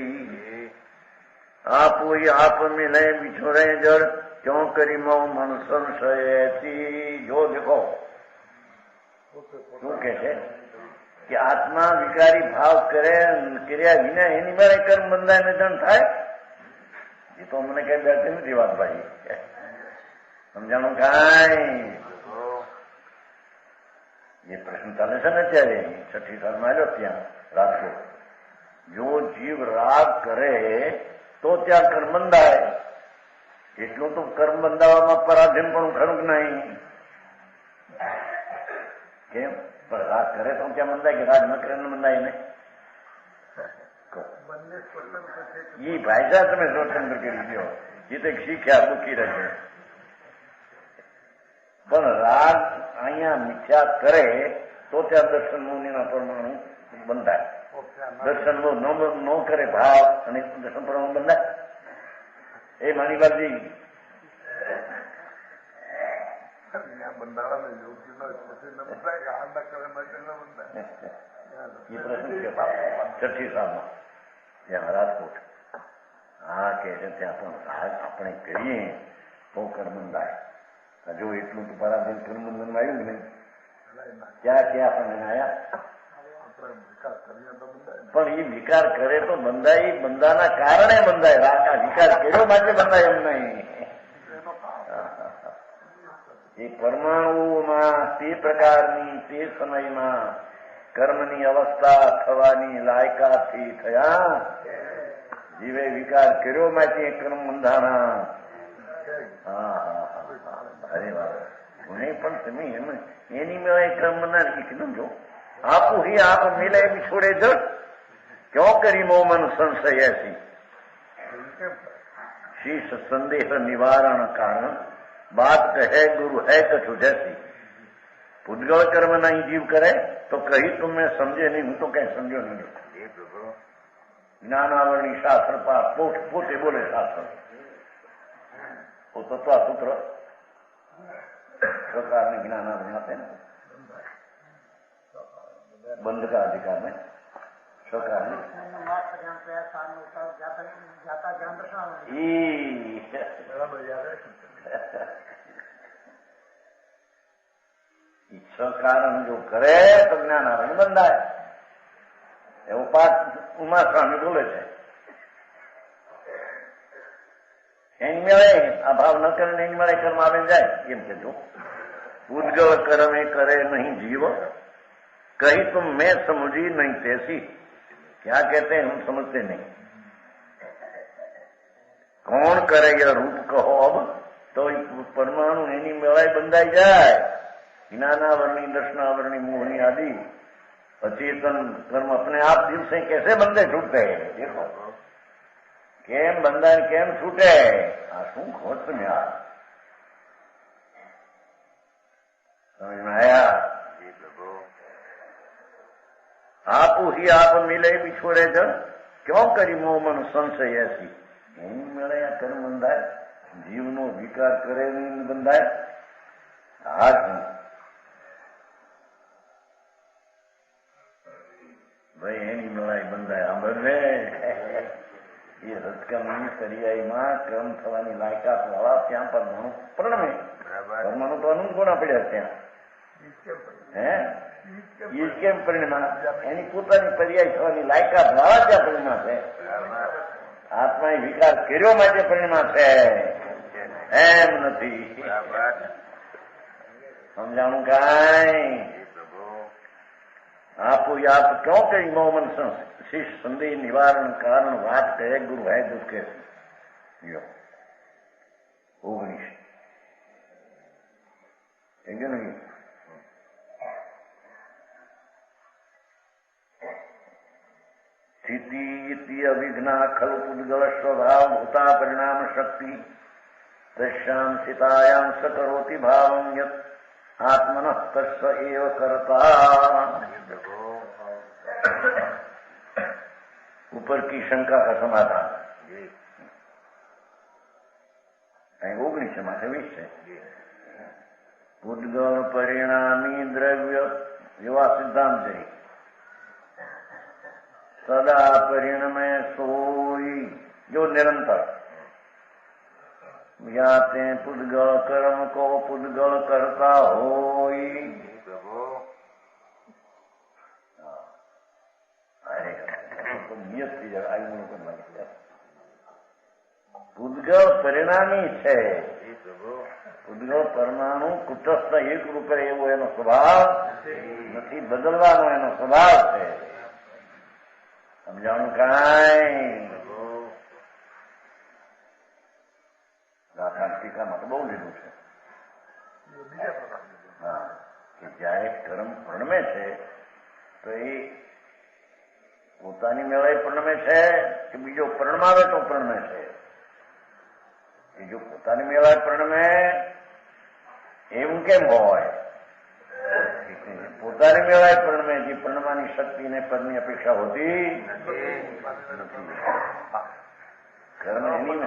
आप ही आप मिले बिछुरे जड़, क्यों करी मऊ मन संशय ऐसी। जो देखो શું કે છે કે આત્મા વિકારી ભાવ કરે કર્યા વિના એની મારે કર્મ બંધાય ને દંડ થાય? એ તો મને કઈ બેઠી નથી વાત ભાઈ, સમજાણું કાંઈ? એ પ્રશ્ન ચાલે છે ને અત્યારે 6ઠ્ઠી સાલમાં આવ્યો ત્યાં રાજકોટ. જો જીવ રાગ કરે તો ત્યાં કર્મ બંધાય. એટલું તો કર્મ બંધાવવામાં પરાધીન પણ ખરું કે નહીં? કેમ? પણ રાગ કરે તો ક્યાં બંધાય કે રાગ ન કરે ને બંધાય ને? એ ભાઈજા તમે સ્વતંત્ર કરી દો, એ તો શીખ્યા દુઃખી રહે. પણ રાગ અહીંયા મિથ્યા કરે તો ત્યાં દર્શન મુનિના પરમાણુ બંધાય. દર્શન ન કરે ભાવ અને દર્શન પરમાણુ બંધાય. એ માની બાજી છઠ્ઠી સાલમાં ત્યાં રાજકોટ હા કે છે ત્યાં પણ રાગ આપણે કરીએ તો કર્મ બંધાય. જો એટલું તો પરાધીન કર્મ બંધનમાં આવ્યું કે નહીં? ક્યાં ક્યાં આપણને આવ્યા? પણ એ વિકાર કરે તો બંધાય. બંધાના કારણે બંધાય. રાગ વિકાર કર્યો માટે બંધાય એમ નહીં. એ પરમાણુમાં તે પ્રકારની તે સમયમાં કર્મની અવસ્થા થવાની લાયકાતથી થયા. જીવે વિકાર કર્યો માટે કર્મ બંધાણા. અરે વાહ, નહીં પણ તમે એમ એની મેળે કર્મ બંધાણ કીધું જો. આપું હી આપ મિલે છોડે જડ, ક્यों કરી મો મન સંશય ऐसी। शीश संदेह निवारण कारण, बात कहे गुरु है कछु जैसी। पुद्गल कर्म नहीं जीव करे तो कही तुम मैं समझे नहीं, हूं तो कहीं समझो नहीं। ज्ञानावरणी शास्त्र पाठ पोते बोले शास्त्र वो तत्वा सूत्र प्रकार में ज्ञानावरण आते हैं बंध का अधिकार में सरकार में ઈચ્છા કારણ જો કરે તો જ્ઞાનાવરણ બંધાય એવું પાઠ ઉમાસ્વામી બોલે છે. એની મેળે આ ભાવ ન કરે એની મેળે કર્મ આવે જાય એમ કે જો ઉદ્ગલ કર્મે કરે નહીં जीव, कही तुम मैं समझी नहीं तैसी। क्या कहते हैं हम समझते नहीं। कौन करे यह रूप कहो अब, तो परमाणु एनी मेળાએ બંધાઈ જાય। ज्ञानावरणी दर्शनावरणी मोहनी आदि अचेतन कर्म अपने आप दिल से कैसे बंधे छूटते हैं। देखो केम बंधन केम छूटे, आ शू खोज में आ समझ में आया। आप ही आप मिले बिछोड़े जन, क्यों करी मोह मन संशय ऐसी। એની મેળે આ કર્મ બંધાય, જીવનો વિકાર કરે નહીં બંધાય। હા ભાઈ એની મેળાએ બંધાય। આ બંને એ રજકમની સરિયાઈમાં કર્મ થવાની લાયકાત વાળા ત્યાં પરમાણુ પ્રણમે। પરમાણુ તો અનુકૂળ પડ્યા ત્યાં હે એ કેમ પરિણમા એની પોતાની પર્યાય થવાની લાયકાત વાળા ત્યાં પરિણમા છે। આત્માએ વિકાર કર્યો માટે પરિણમા છે, એમ નથી। સમજાણું કાંઈ? આપો યાદ ક્यों કરી મોમન શિષ સંદેહ નિવારણ કારણ, વાત કહે ગુરુ હે દુઃખે। 19 नहीं स्थिति इति अविघ्ना खलु पुद्गल स्वभाव भूता परिणाम शक्ति, तस्यां स्थितायां स करोति भावं यत् आत्मनः तस्य एव कर्ता। ऊपर की शंका का समाधान। અહીં 19 માટે 20 છે. પૂદગલ પરિણામી દ્રવ્ય એવા સિદ્ધાંત છે. સદા પરિણમે સોઈ જો નિરંતર યા તે પૂદગળ કર્મ કો પૂદગળ કરતા હોય. પૂદગળ પરિણામી છે. પૂદગળ પરમાણુ કુટસ્થ એક રૂપે એવો એનો સ્વભાવ નથી, બદલવાનો એનો સ્વભાવ છે. સમજાણું કાંઈ? દાખલા ટીકામાં તો બહુ લીધું છે. હા, કે જયારે કર્મ પરણમે છે તો એ પોતાની મેળાએ પરણમે છે કે બીજો પરણમાવે તો પરણમે છે. એ જો પોતાની મેળાએ પરણમે એવું કેમ હોય? પોતાની મેળાએ પરણમે જે પરણવાની શક્તિ ને પરની અપેક્ષા હોતી નથી. કર્મ એની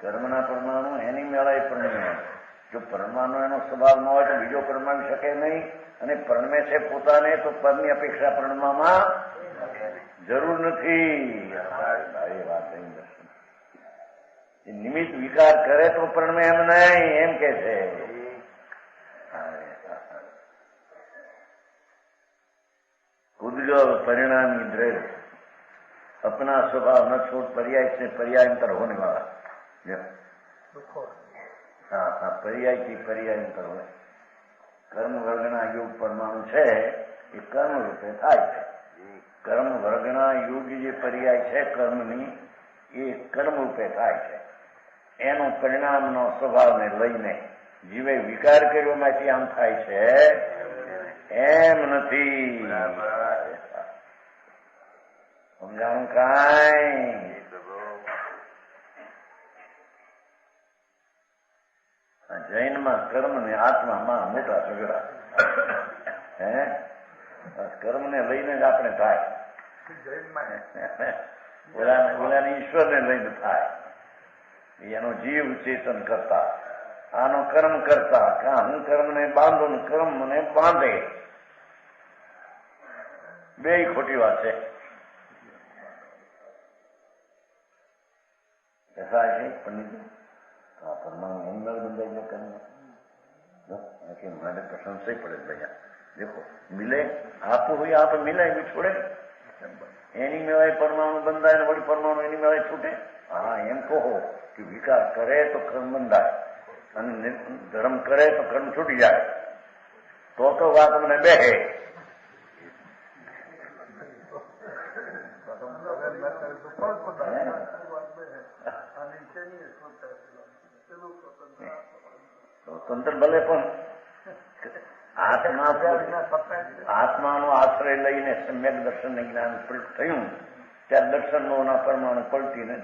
કર્મના પરમાણુ એની મેળાએ પરણમે. જો પરણવાનો એનો સ્વભાવ ન હોય તો બીજો પરણમાવી શકે નહીં, અને પરણમે છે પોતાને તો પરની અપેક્ષા પરણવામાં જરૂર નથી. એ વાત નહીં. એ નિમિત્ત વિકાર કરે તો પરણમે એમ નહીં, એમ કે છે. उद्गल परिणामी द्रव्य अपना स्वभाव न छोड़ पर्याय से पर्यायंतर होने वाला. हाँ हाँ, पर्याय की पर्यायंतर હોય. કર્મ વર્ગના યુગ પરમાણુ છે એ કર્મ રૂપે થાય છે. કર્મ વર્ગના યુગ જે પર્યાય છે કર્મની એ કર્મ રૂપે થાય છે. એનો પરિણામનો સ્વભાવને લઈને જીવે વિકાર કર્યો માંથી આમ થાય છે એમ નથી. સમજાણું કાંઈ? જૈનમાં કર્મ ને આત્મામાં મોટા ઝઘડા. કર્મ ને લઈને જ આપણે થાય, ઓલાને ઈશ્વરને લઈને થાય. એનો જીવ ચેતન કરતા, આનો કર્મ કરતા. હું કર્મને બાંધું, કર્મ મને બાંધે. બે ખોટી વાત છે. ऐसा है पंडित जी, परमाणु अंदर बंधाई कर्म કે મારે તો સંશય પડે. ભૈયા દેખો, મિલે આપ હોય આપ મિલે બી છોડે. એની મેળાએ પરમાણુ બંધાય ને વળી પરમાણુ એની મેળાએ છૂટે. હા, એમ કહો કે વિકાર કરે તો કર્મ બંધાય અને ધર્મ કરે તો કર્મ છૂટી જાય. તો વાત મને બેહે. સ્વતંત્ર ભલે પણ આત્માનો આશ્રય લઈને સમ્યક દર્શન જ્ઞાન થયું ત્યારે દર્શનોના પરમાણુ પલટીને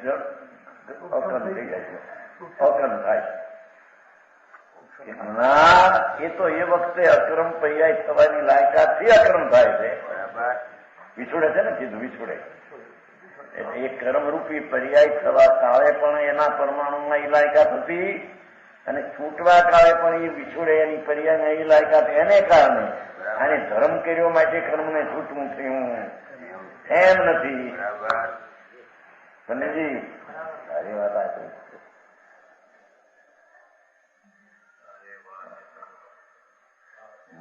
અકર્મ થઈ જાય છે, અકર્મ થાય છે. ના, એ તો એ વખતે અક્રમ પર્યાય થવાની લાયકાતથી અક્રમ થાય છે. વિછોડે છે ને, કીધું વિછોડે. એટલે એ કર્મરૂપી પર્યાય થવા કાળે પણ એના પરમાણુમાં એ લાયકાત હતી, અને છૂટવા કાળે પણ એ વિછોડે એની પર્યાય એ લાયકાત એને કારણે અને ધર્મ કર્યો માટે કર્મને છૂટવું થયું એમ નથી. પંડિતજી, સારી વાત આ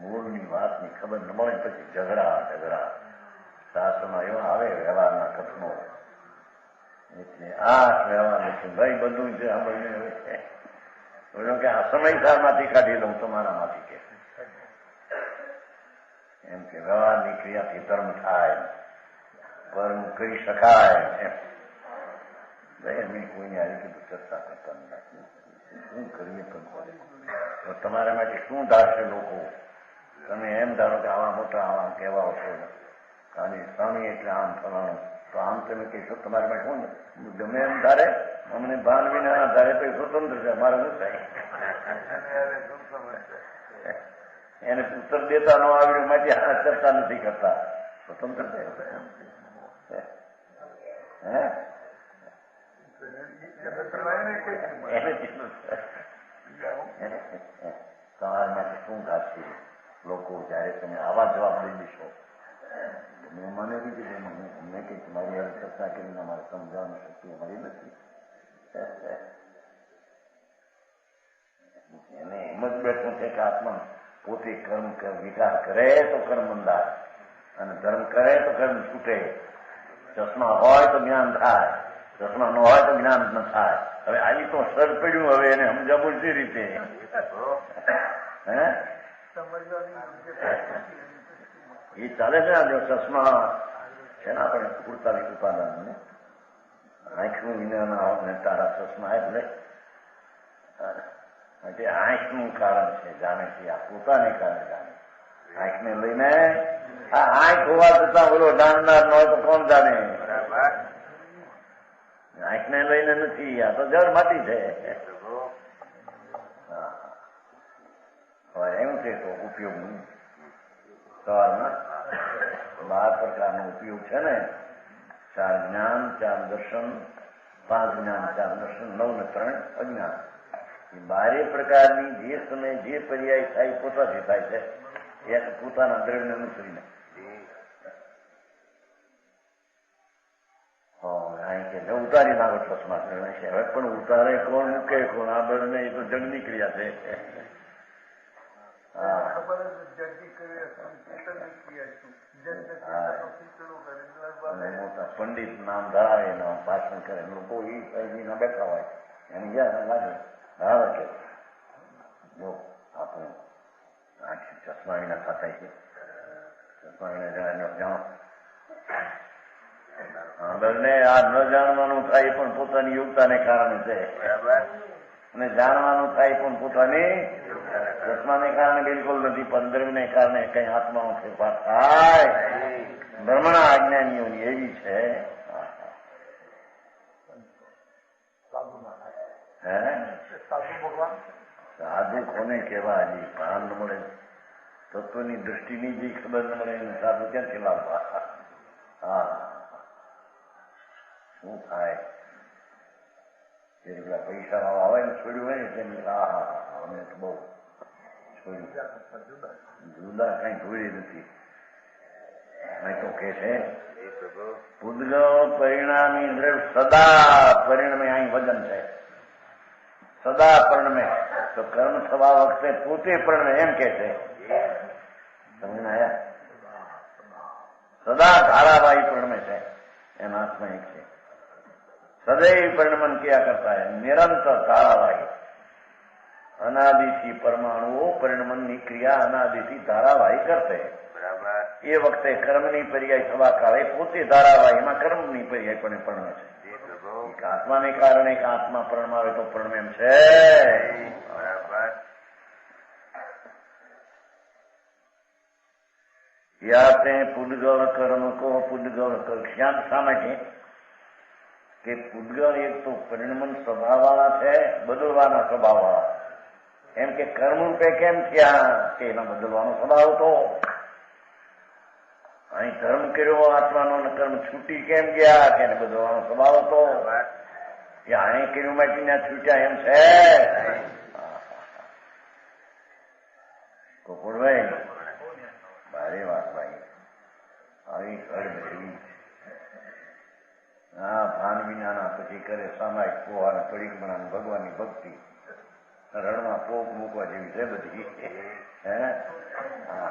મૂળની વાતની ખબર ન મળે પછી ઝઘડા શાસ્ત્રમાં એવા આવે વ્યવહારના કથનો. એટલે આ વ્યવહાર છે ભાઈ, બધું છે આ બધું કે આ સમયસારમાંથી કાઢી લઉં તમારામાંથી કે એમ કે વ્યવહારની ક્રિયાથી ધર્મ થાય, કર્મ કરી શકાય એમ. ભાઈ અમે કોઈને આવી કીધું ચર્ચા કરતા નથી. શું કરીએ તો તમારા માટે શું ધારશે લોકો? તમે એમ ધારો કે આવા મોટા આવા કહેવાઓ છો અને સ્વામી એટલે આમ થવાનું, તો આમ તમે કહેશો તમારા માટે શું ગમે એમ ધારે? અમને ભાન વિના ધારે તો સ્વતંત્ર છે, અમારે શું થાય? એને ઉત્તર દેતા ન આવ્યું માટે ચર્ચા નથી કરતા, સ્વતંત્ર છે. છો. મેં મને બી કીધું અમને કંઈ તમારી આવી ચર્ચા કરીને અમારે સમજાવવાની શક્તિ અમારી નથી. એને એમ જ બેઠું છે કે આત્મા પોતે કર્મ વિચાર કરે તો કર્મ બંધાય અને ધર્મ કરે તો કર્મ છૂટે. ચશ્મા હોય તો જ્ઞાન થાય, ચશ્મા ન હોય તો જ્ઞાન ન થાય. હવે આવી તો સર પડ્યું, હવે એને સમજાવવું છે રીતે એ ચાલે છે. જો ચશ્મા છે ને આપણે પૂરતા ઉપાદાન આંખનું વિના તારા ચશ્મા એટલે આંખનું કારણ છે જાણે છે, આ પોતાને કારણે જાણે. આંખને લઈને આ આંખ હોવા છતાં બોલો જાણનાર ન હોય તો કોણ જાણે? આંખને લઈને નથી, આ તો જળ માટી છે. એમ છે તો ઉપયોગ સવારમાં 12 પ્રકારનો ઉપયોગ છે ને, 4 જ્ઞાન, 4 દર્શન, 5 જ્ઞાન, 4 દર્શન, 9 ને 3 અજ્ઞાન. એ 12 પ્રકારની જે સમય જે પર્યાય થાય પોતાથી થાય છે, એ પોતાના દ્રવ્યને અનુસરીને. ઉતારી નાખો ચશ્મા છે, હવે પણ ઉતારે કોણ, મૂકે કોણ? આ બંને એ તો જગની ક્રિયા છે. મોટા પંડિત નામ ધરાવે ભાષણ કરે, લોકો એ ના બેઠા હોય એને જ્યાં લાગે બરાબર કે જો આપણે ચશ્મા વિના થતા છે, ચશ્મા વિના જાણો બંને આ ન જાણવાનું થાય પણ પોતાની યોગ્યતાને કારણે છે, અને જાણવાનું થાય પણ પોતાની ચશ્માને કારણે બિલકુલ નથી. પણ દ્રવ્યને કારણે કઈ આત્માનો ફેરફાર થાય. બ્રહ્મણા અજ્ઞાનીઓની એવી છે. સાધુ કોને કેવા? હજી ભાન ન મળે, તત્વની દ્રષ્ટિની જે ખબર ન મળે એને સાધુ ક્યાંથી લાવવા? હા, શું થાય? પેલા પૈસા વાળા આવે ને છોડ્યું હોય ને તેની અમે તો બહુ છોડ્યું, જુદા કઈ જોઈ નથી. તો કે છે પૂદગલ પરિણામી દ્રવ્ય સદા પરિણમે. અહીં વજન છે સદા પરિણમે, તો કર્મ થવા વખતે પોતે પરિણમે એમ કે છે. સમજ આયા? સદા ધારાવાહી પરિણમે છે, એના હાથમાં એક છે. સદૈવ પરિણમન ક્યાં કરતા હૈ? નિરંતર ધારાવાહી. અનાદિથી પરમાણુઓ પરિણમનની ક્રિયા અનાદિથી ધારાવાહી કરશે. એ વખતે કર્મની પર્યાય થવા કાળે પોતે ધારાવાહીમાં કર્મની પર્યાય પણ પરણે છે. આત્માને કારણે કે આત્મા પરણમાવે તો પરણે એમ છે. યાતે પૂદગલ કર્મ કો પૂદગલ કર્મ. શા માટે? કે પૂદગલ એક તો પરિણમન સ્વભાવ વાળા છે, બદલવાના સ્વભાવ વાળા. એમ કે કર્મ રૂપે કેમ થયા? કે એના બદલવાનો સ્વભાવ હતો. અહીં ધર્મ કર્યો આત્માનો, કર્મ છૂટી કેમ ગયા? કે એને બદલવાનો સ્વભાવ હતો. કે અહીં કર્યું માંથી ના છૂટ્યા એમ છે. કોકુળભાઈ ભારે વાત ભાઈ, આવી હળબેવી. હા, ભાન વિનાના પછી કરે સામાયિક પોહાને પડીક બનાને ભગવાનની ભક્તિ. રણમાં પોપ મૂકવા જેવી છે બધી. હે હા,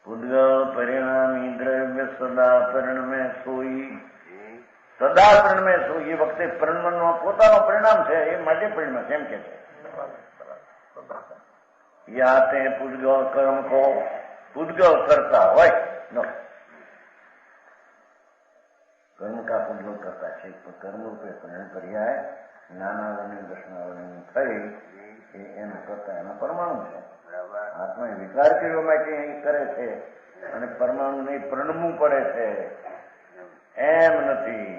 પૂદગલ પરિણામી દ્રવ્ય સદા પરિણમે સોઈ. સદા પરિણમે સોઈ. એ વખતે પરિણમનનો પોતાનો પરિણામ છે, એ માટે પરિણમે છે એમ કે છે. યાતે પૂદગલ કર્મ કો. પૂદગલ કરતા હોય કર્મ કા પૂદગલ કરતા છે, કર્મ રૂપે પરિણામ પર્યાય જ્ઞાનાવરણી દર્શનાવરણી થઈ એનું કરતા એનો પરમાણુ છે. આત્મા વિચાર કરવા માટે અહીં કરે છે અને પરમાણુને પરણમવું પડે છે એમ નથી.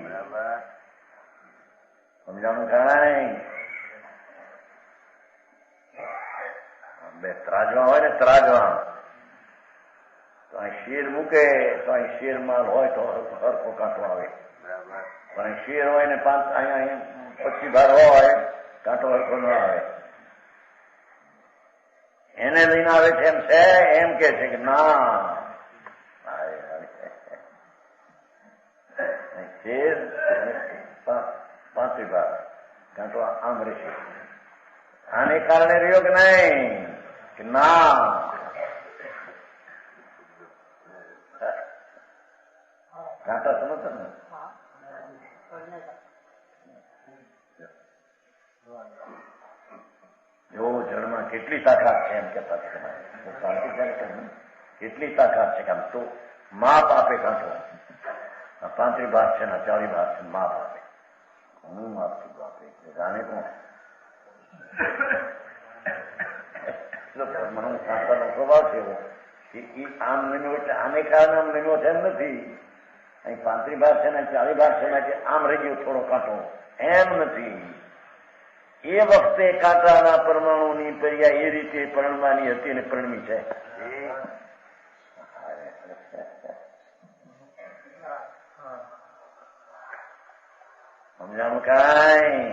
સમજાણું કાંઈ? બે ત્રાજવા હોય ને, ત્રાજવા તો અહીં શેર મૂકે તો અહીં શેર માલ હોય તો હરખો કાંટો આવે. પણ અહીં શેર હોય ને અહીંયા 25 ભાર હોય, કાંટો હરખો ન આવે. એને લઈને આવે છે એમ છે, એમ કે છે કે ના શેર પાંત્રી ભાગ કાં તો આમ રહેશે. આને કારણે રહ્યો કે નહીં કે ના કાંટા સમજતો ને જો જળમાં કેટલી તાકાત છે એમ કહેતા છે કેટલી તાકાત છે કે આમ તો માપ આપે કાંટો 35 ભાગ છે ને 40 ભાગ છે માપ આપે. હું માપથી આપે જાણે કોણ પરમાણુ શાસ્ત્રનો સ્વભાવ છે એવો કે એ આમ નમ્યો એટલે આને કારણે આમ નમ્યો છે એમ નથી. અહીં 35 ભાગ છે ને 40 ભાગ છે ને કે આમ રહી ગયો થોડો કાંટો એમ નથી. એ વખતે કાંટાના પરમાણુની પર્યા એ રીતે પરણવાની હતી અને પરણવી છે. સમજાણું કાંઈ?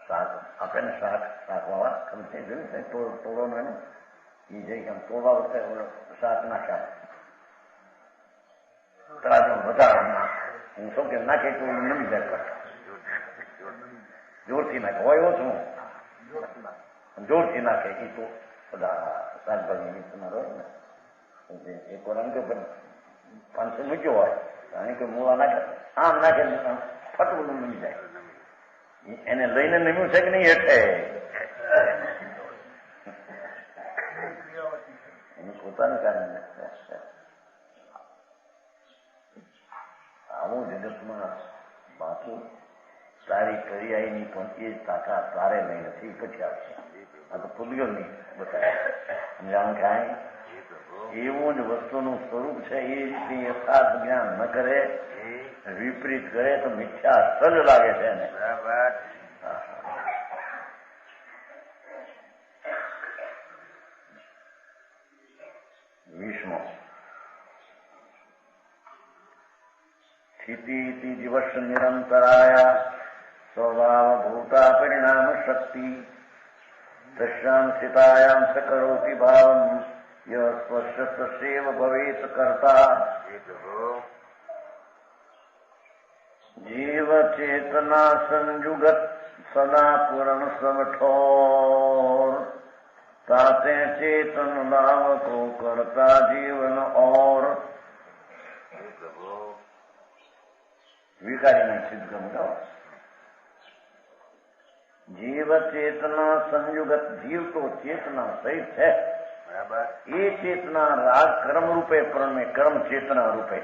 શાક આપે ને શાક વાળા ખબર છે તોડો ને એ જઈ કે તોડવા વખતે શાક નાખ્યા તરાજુ વધારા હું શું કે નાખે તો નમી જાય કરતા જોરથી નાખે હોય એવો છું જોરથી નાખે એ તો બધા શાકભાજી મિક્સમાં રહે ને એક વાર કે 500 મૂક્યો હોય કારણ કે મૂળા નાખે આમ નાખે ફટવું નમી જાય. એને લઈને નમ્યું છે કે નહીં હેઠે એની પોતાને કારણે આવું જગતમાં બાકી તારી કરિયાઈની પણ એ તાકાત તારે નહીં નથી પછી આવશે. આ તો પૂર્યો નહીં બતાવે સમજાણ કાંઈ એવું જ વસ્તુનું સ્વરૂપ છે. એ રીતે યથાર્થ જ્ઞાન ન કરે વિપરીત કરે તો મિથ્યા સજ લાગે છે એને. વિષ્ણુ સ્થિતિ દિવસ નિરંતરાયા સ્વભાવભૂતા પરિણામ શક્તિ તસ્યામ સ્થિતાયામ સ કરોતિ ભાવમ સ્પર્શસ્યૈવ ભવેત કર્તા. જીવ ચેતના સંયુગત સદા પૂરણ સમઠોર તાતે ચેતન લાવકો કરતા જીવન ઓર. વિકારીને સિદ્ધ ગમગાવ જીવ ચેતના સંયુગત જીવ તો ચેતના સહિત છે. એ ચેતના રાગ કર્મ રૂપે પરમે કર્મ ચેતના રૂપે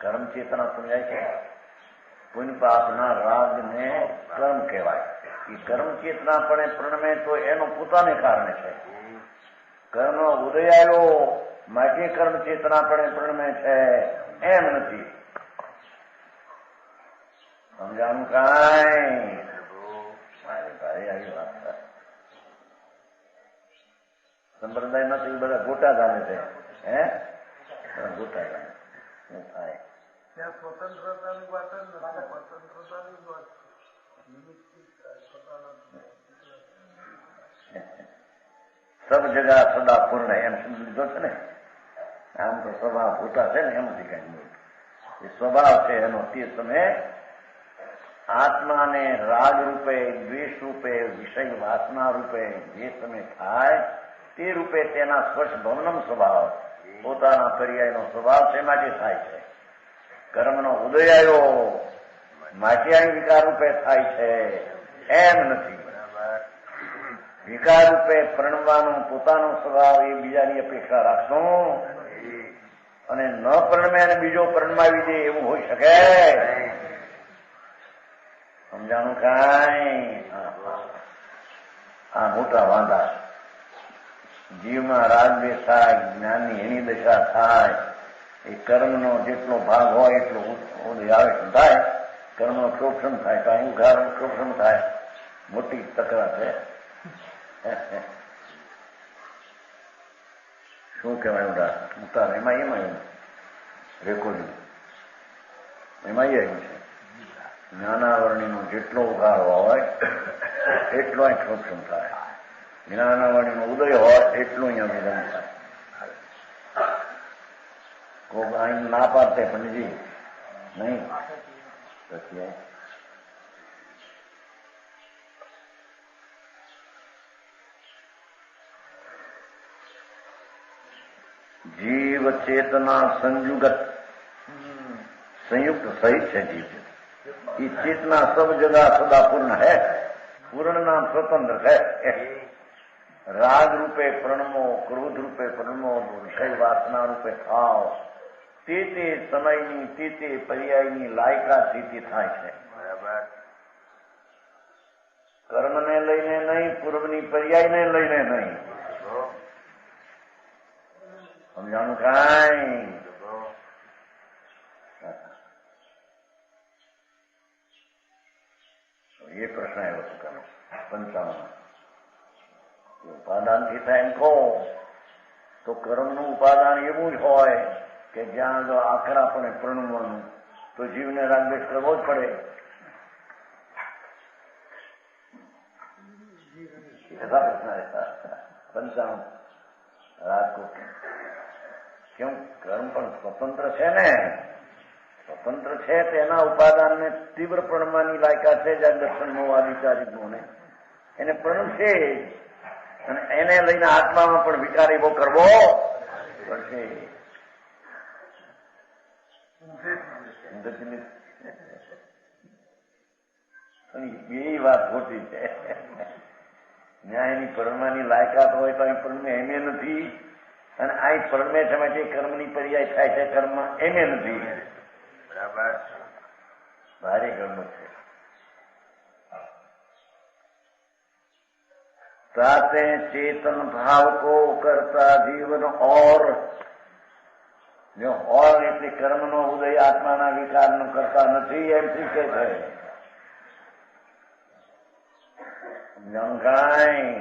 કર્મ ચેતના સમજાય છે. પુણ્ય પાપના રાગને કર્મ કહેવાય. એ કર્મ ચેતના પણ પ્રણમે તો એનો પોતાને કારણે છે. કર્મ ઉદય આવ્યો માટે કર્મ ચેતના પણ પ્રણમે છે એમ નથી. સમજાણું કાંઈ? ભારે આવી વાત સંપ્રદાયમાં તો એ બધા ગોટા ગામે છે. હે ગોટા ગામે શું થાય? સ્વતંત્રતાની વાત જ નથી. સ્વતંત્રતાની વાત સબ જગા સદા પૂર્ણ એમ લીધો છે ને. આમ તો સ્વભાવ ભૂતા છે ને એમાંથી કઈ એ સ્વભાવ છે એનો. તે સમયે આત્માને રાગ રૂપે દ્વેષ રૂપે વિષય વાસના રૂપે જે સમય થાય તે રૂપે તેના સ્પર્શ ભવનમ સ્વભાવ પોતાના પર્યાયનો સ્વભાવ છે માટે થાય છે. કર્મનો ઉદય આવ્યો માટે અહીં વિકાર રૂપે થાય છે એમ નથી. વિકાર રૂપે પરણવાનો પોતાનો સ્વભાવ એ બીજાની અપેક્ષા રાખશું અને ન પરણમે અને બીજો પરણમાવી દે એવું હોઈ શકે? સમજાણું કાંઈ? આ મોટા વાંધા. જીવમાં રાગદ્વેષ થાય, જ્ઞાનની એની દશા થાય. એ કર્મનો જેટલો ભાગ હોય એટલો ઉદય આવે થાય. કર્મનો ક્ષોભન થાય, કાંઈ ઉઘાર ક્ષોભન થાય. મોટી તકરાર છે. શું કહેવાય ઉતાર? એમાં રેકોર્ડિંગ એમાં આવ્યું છે. જ્ઞાનાવરણીનો જેટલો ઉઘાડો હોય એટલો અહીં સૂક્ષ્મ થાય, જ્ઞાનાવરણીનો ઉદય હોય એટલું અહીંયા વિલંબ થાય. કોઈ અહીં ના પાડતે પંડિતજી નહીં પછી જીવ ચેतना संयुक्त सहित है जीव. ये चेतना सब जगह सदा पूर्ण है, पूर्ण नाम स्वतंत्र है. राग रूपे प्रणमो, क्रोध रूपे प्रणमो, विषय वासना रूपे भाव તે સમયની તે પર્યાયની લાયકાથી થાય છે. કર્મને લઈને નહીં, પૂર્વની પર્યાયને લઈને નહીં. સમજાણું કાંઈ? એ પ્રશ્ન આવ્યો હતો કાનો 55. ઉપાદાનથી થાય એમ કહો તો કર્મનું ઉપાદાન એવું જ હોય કે જ્યાં જો આકરાપણે પ્રણમવાનું તો જીવને રાગદ્વેષ કરવો જ પડે. એવા પ્રશ્ન રહેતા 55 રાજકોટ. કેમ? કર્મ પણ સ્વતંત્ર છે ને, સ્વતંત્ર છે તેના ઉપાદાનને તીવ્ર પ્રણમવાની લાયકા છે. જ્યાં દર્શનનો આદિચારિકનો એને પ્રણમ છે અને એને લઈને આત્મામાં પણ વિચાર એવો કરવો પડશે. એ વાત ખોટી છે. ન્યાયની પરણવાની લાયકાત હોય તો અહીં પરણમે એમે નથી, અને આ પરણમે છે માટે કર્મની પર્યાય થાય છે કર્મ એમે નથી. બરાબર, ભારે કર્મ છે. साते चेतन भाव को करता जीवन और जो और એટલે કર્મનો ઉદય આત્માના વિકારનો કરતા નથી એમ શીખે છે. સમજાણું કાંઈ?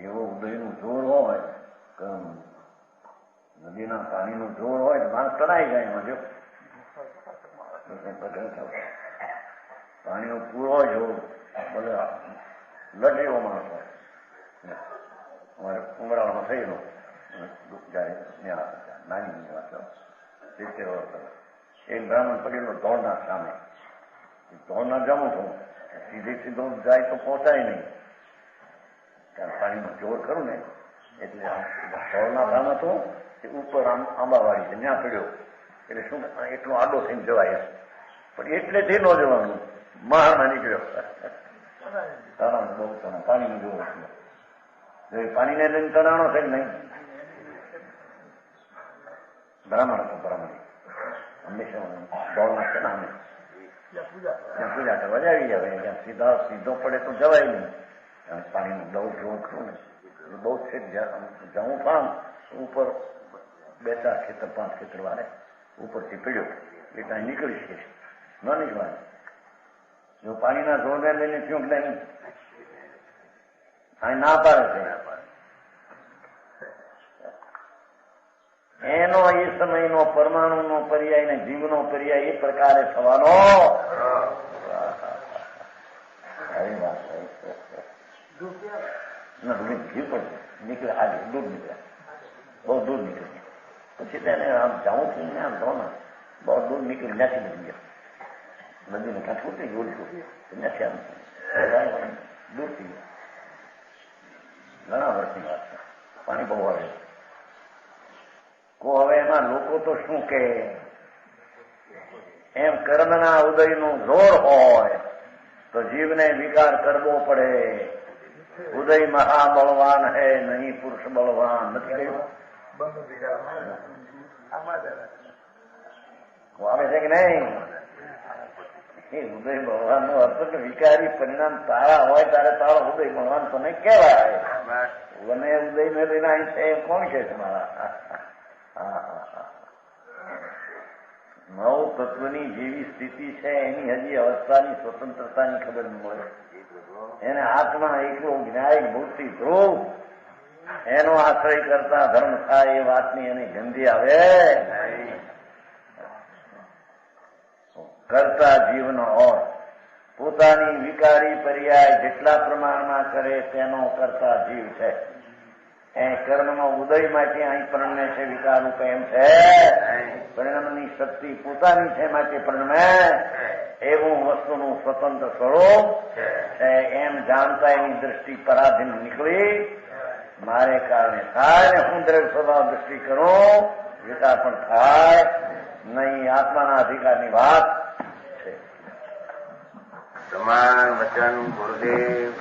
એવો ઉદયનું જોર હોય, કર્મ નદીના પાણીનું જોર હોય તો માણસ તણાઈ જાય. એમાં જો પાણીનો પૂરો જોર ભલે લડેવો માણસ હોય. અમારે ઉમરાળમાં થયેલો જાય નાની વાત 70 વર્ષ એક બ્રાહ્મણ પડેલો ધોળના સામે. ધોળના જમું છું સીધો જાય તો પહોંચાય નહીં, કારણ પાણીનું જોર ખરું ને. એટલે ધોળના સામે તો ઉપર આંબાવાડી છે ત્યાં પડ્યો એટલે શું એટલો આડો થઈને જવાય પણ એટલેથી ન જવાનું. મહારમાં નીકળ્યો તણાણ બહુ તણાણ પાણીનું જોર હતું. પાણીને લઈને તણાણો છે કે નહીં? બ્રાહ્મણ હતો, બ્રાહ્મણ હંમેશા દોડના છે ને અમે ત્યાં પૂજા કરવા જાવી આવે. ત્યાં સીધો પડે તો જવાય નહીં, પાણીનું બહુ જોર ખરું ને. બહુ છે જવું પામ ઉપર 2-4 ખેતર 5 ખેતર વાળે ઉપરથી પીડ્યો એટલે અહીં નીકળી શકે ન નીકળવાનું. જો પાણીના જોરને લઈને થયું કે નહીં, અહીં ના પાડે છે. એનો એ સમયનો પરમાણુનો પર્યાય ને જીવનો પર્યાય એ પ્રકારે થવાનો. જીવ પણ નીકળે, આજે દૂર નીકળ્યા, બહુ દૂર નીકળી. પછી તેને આમ જાઉં છું ને આમ ધોના બહુ દૂર નીકળી ત્યાંથી બની ગયા. નદીને કાંઠ ઉતરી ગયું ત્યાંથી આમ દૂર થઈ ગયા. ઘણા વર્ષની વાત છે. પાણી બહુ આવે. હવે એમાં લોકો તો શું કે એમ કર્મના ઉદયનું જોર હોય તો જીવને વિકાર કરવો પડે. ઉદય મહાબળવાન હૈ નહીં પુરુષ બળવાન. નથી કહ્યું? આવે છે કે નહીં? એ ઉદય બળવાન નો અર્થ કે વિકારી પરિણામ તારા હોય ત્યારે તારો ઉદય બળવાન તને કેવાય. મને ઉદય ને લઈને અહીં છે એમ કોણ કે છે મારા? નવ તત્વની જેવી સ્થિતિ છે એની હજી અવસ્થાની સ્વતંત્રતાની ખબર ન મળે. એને આત્મા એકલો જ્ઞાયક ભૂતિ ધ્રુવ એનો આશ્રય કરતા ધર્મ થાય એ વાતની એની ગંધી આવે. કરતા જીવનો ઓર પોતાની વિકારી પર્યાય જેટલા પ્રમાણમાં કરે તેનો કરતા જીવ છે. એ કર્મનો ઉદય માટે અહીં પરણમે છે. વિકારરૂપ એમ છે પરિણામની શક્તિ પોતાની છે માટે પરણમે એવું વસ્તુનું સ્વતંત્ર સ્વરૂપ છે એમ જાણતા એની દ્રષ્ટિ પરાધીન નીકળી મારે કારણે થાય ને હું દ્રઢ સ્વભાવ દ્રષ્ટિ કરું વિકાર પણ થાય નહીં. આત્માના અધિકારની વાત છે. સમાન વચન ગુરુદેવ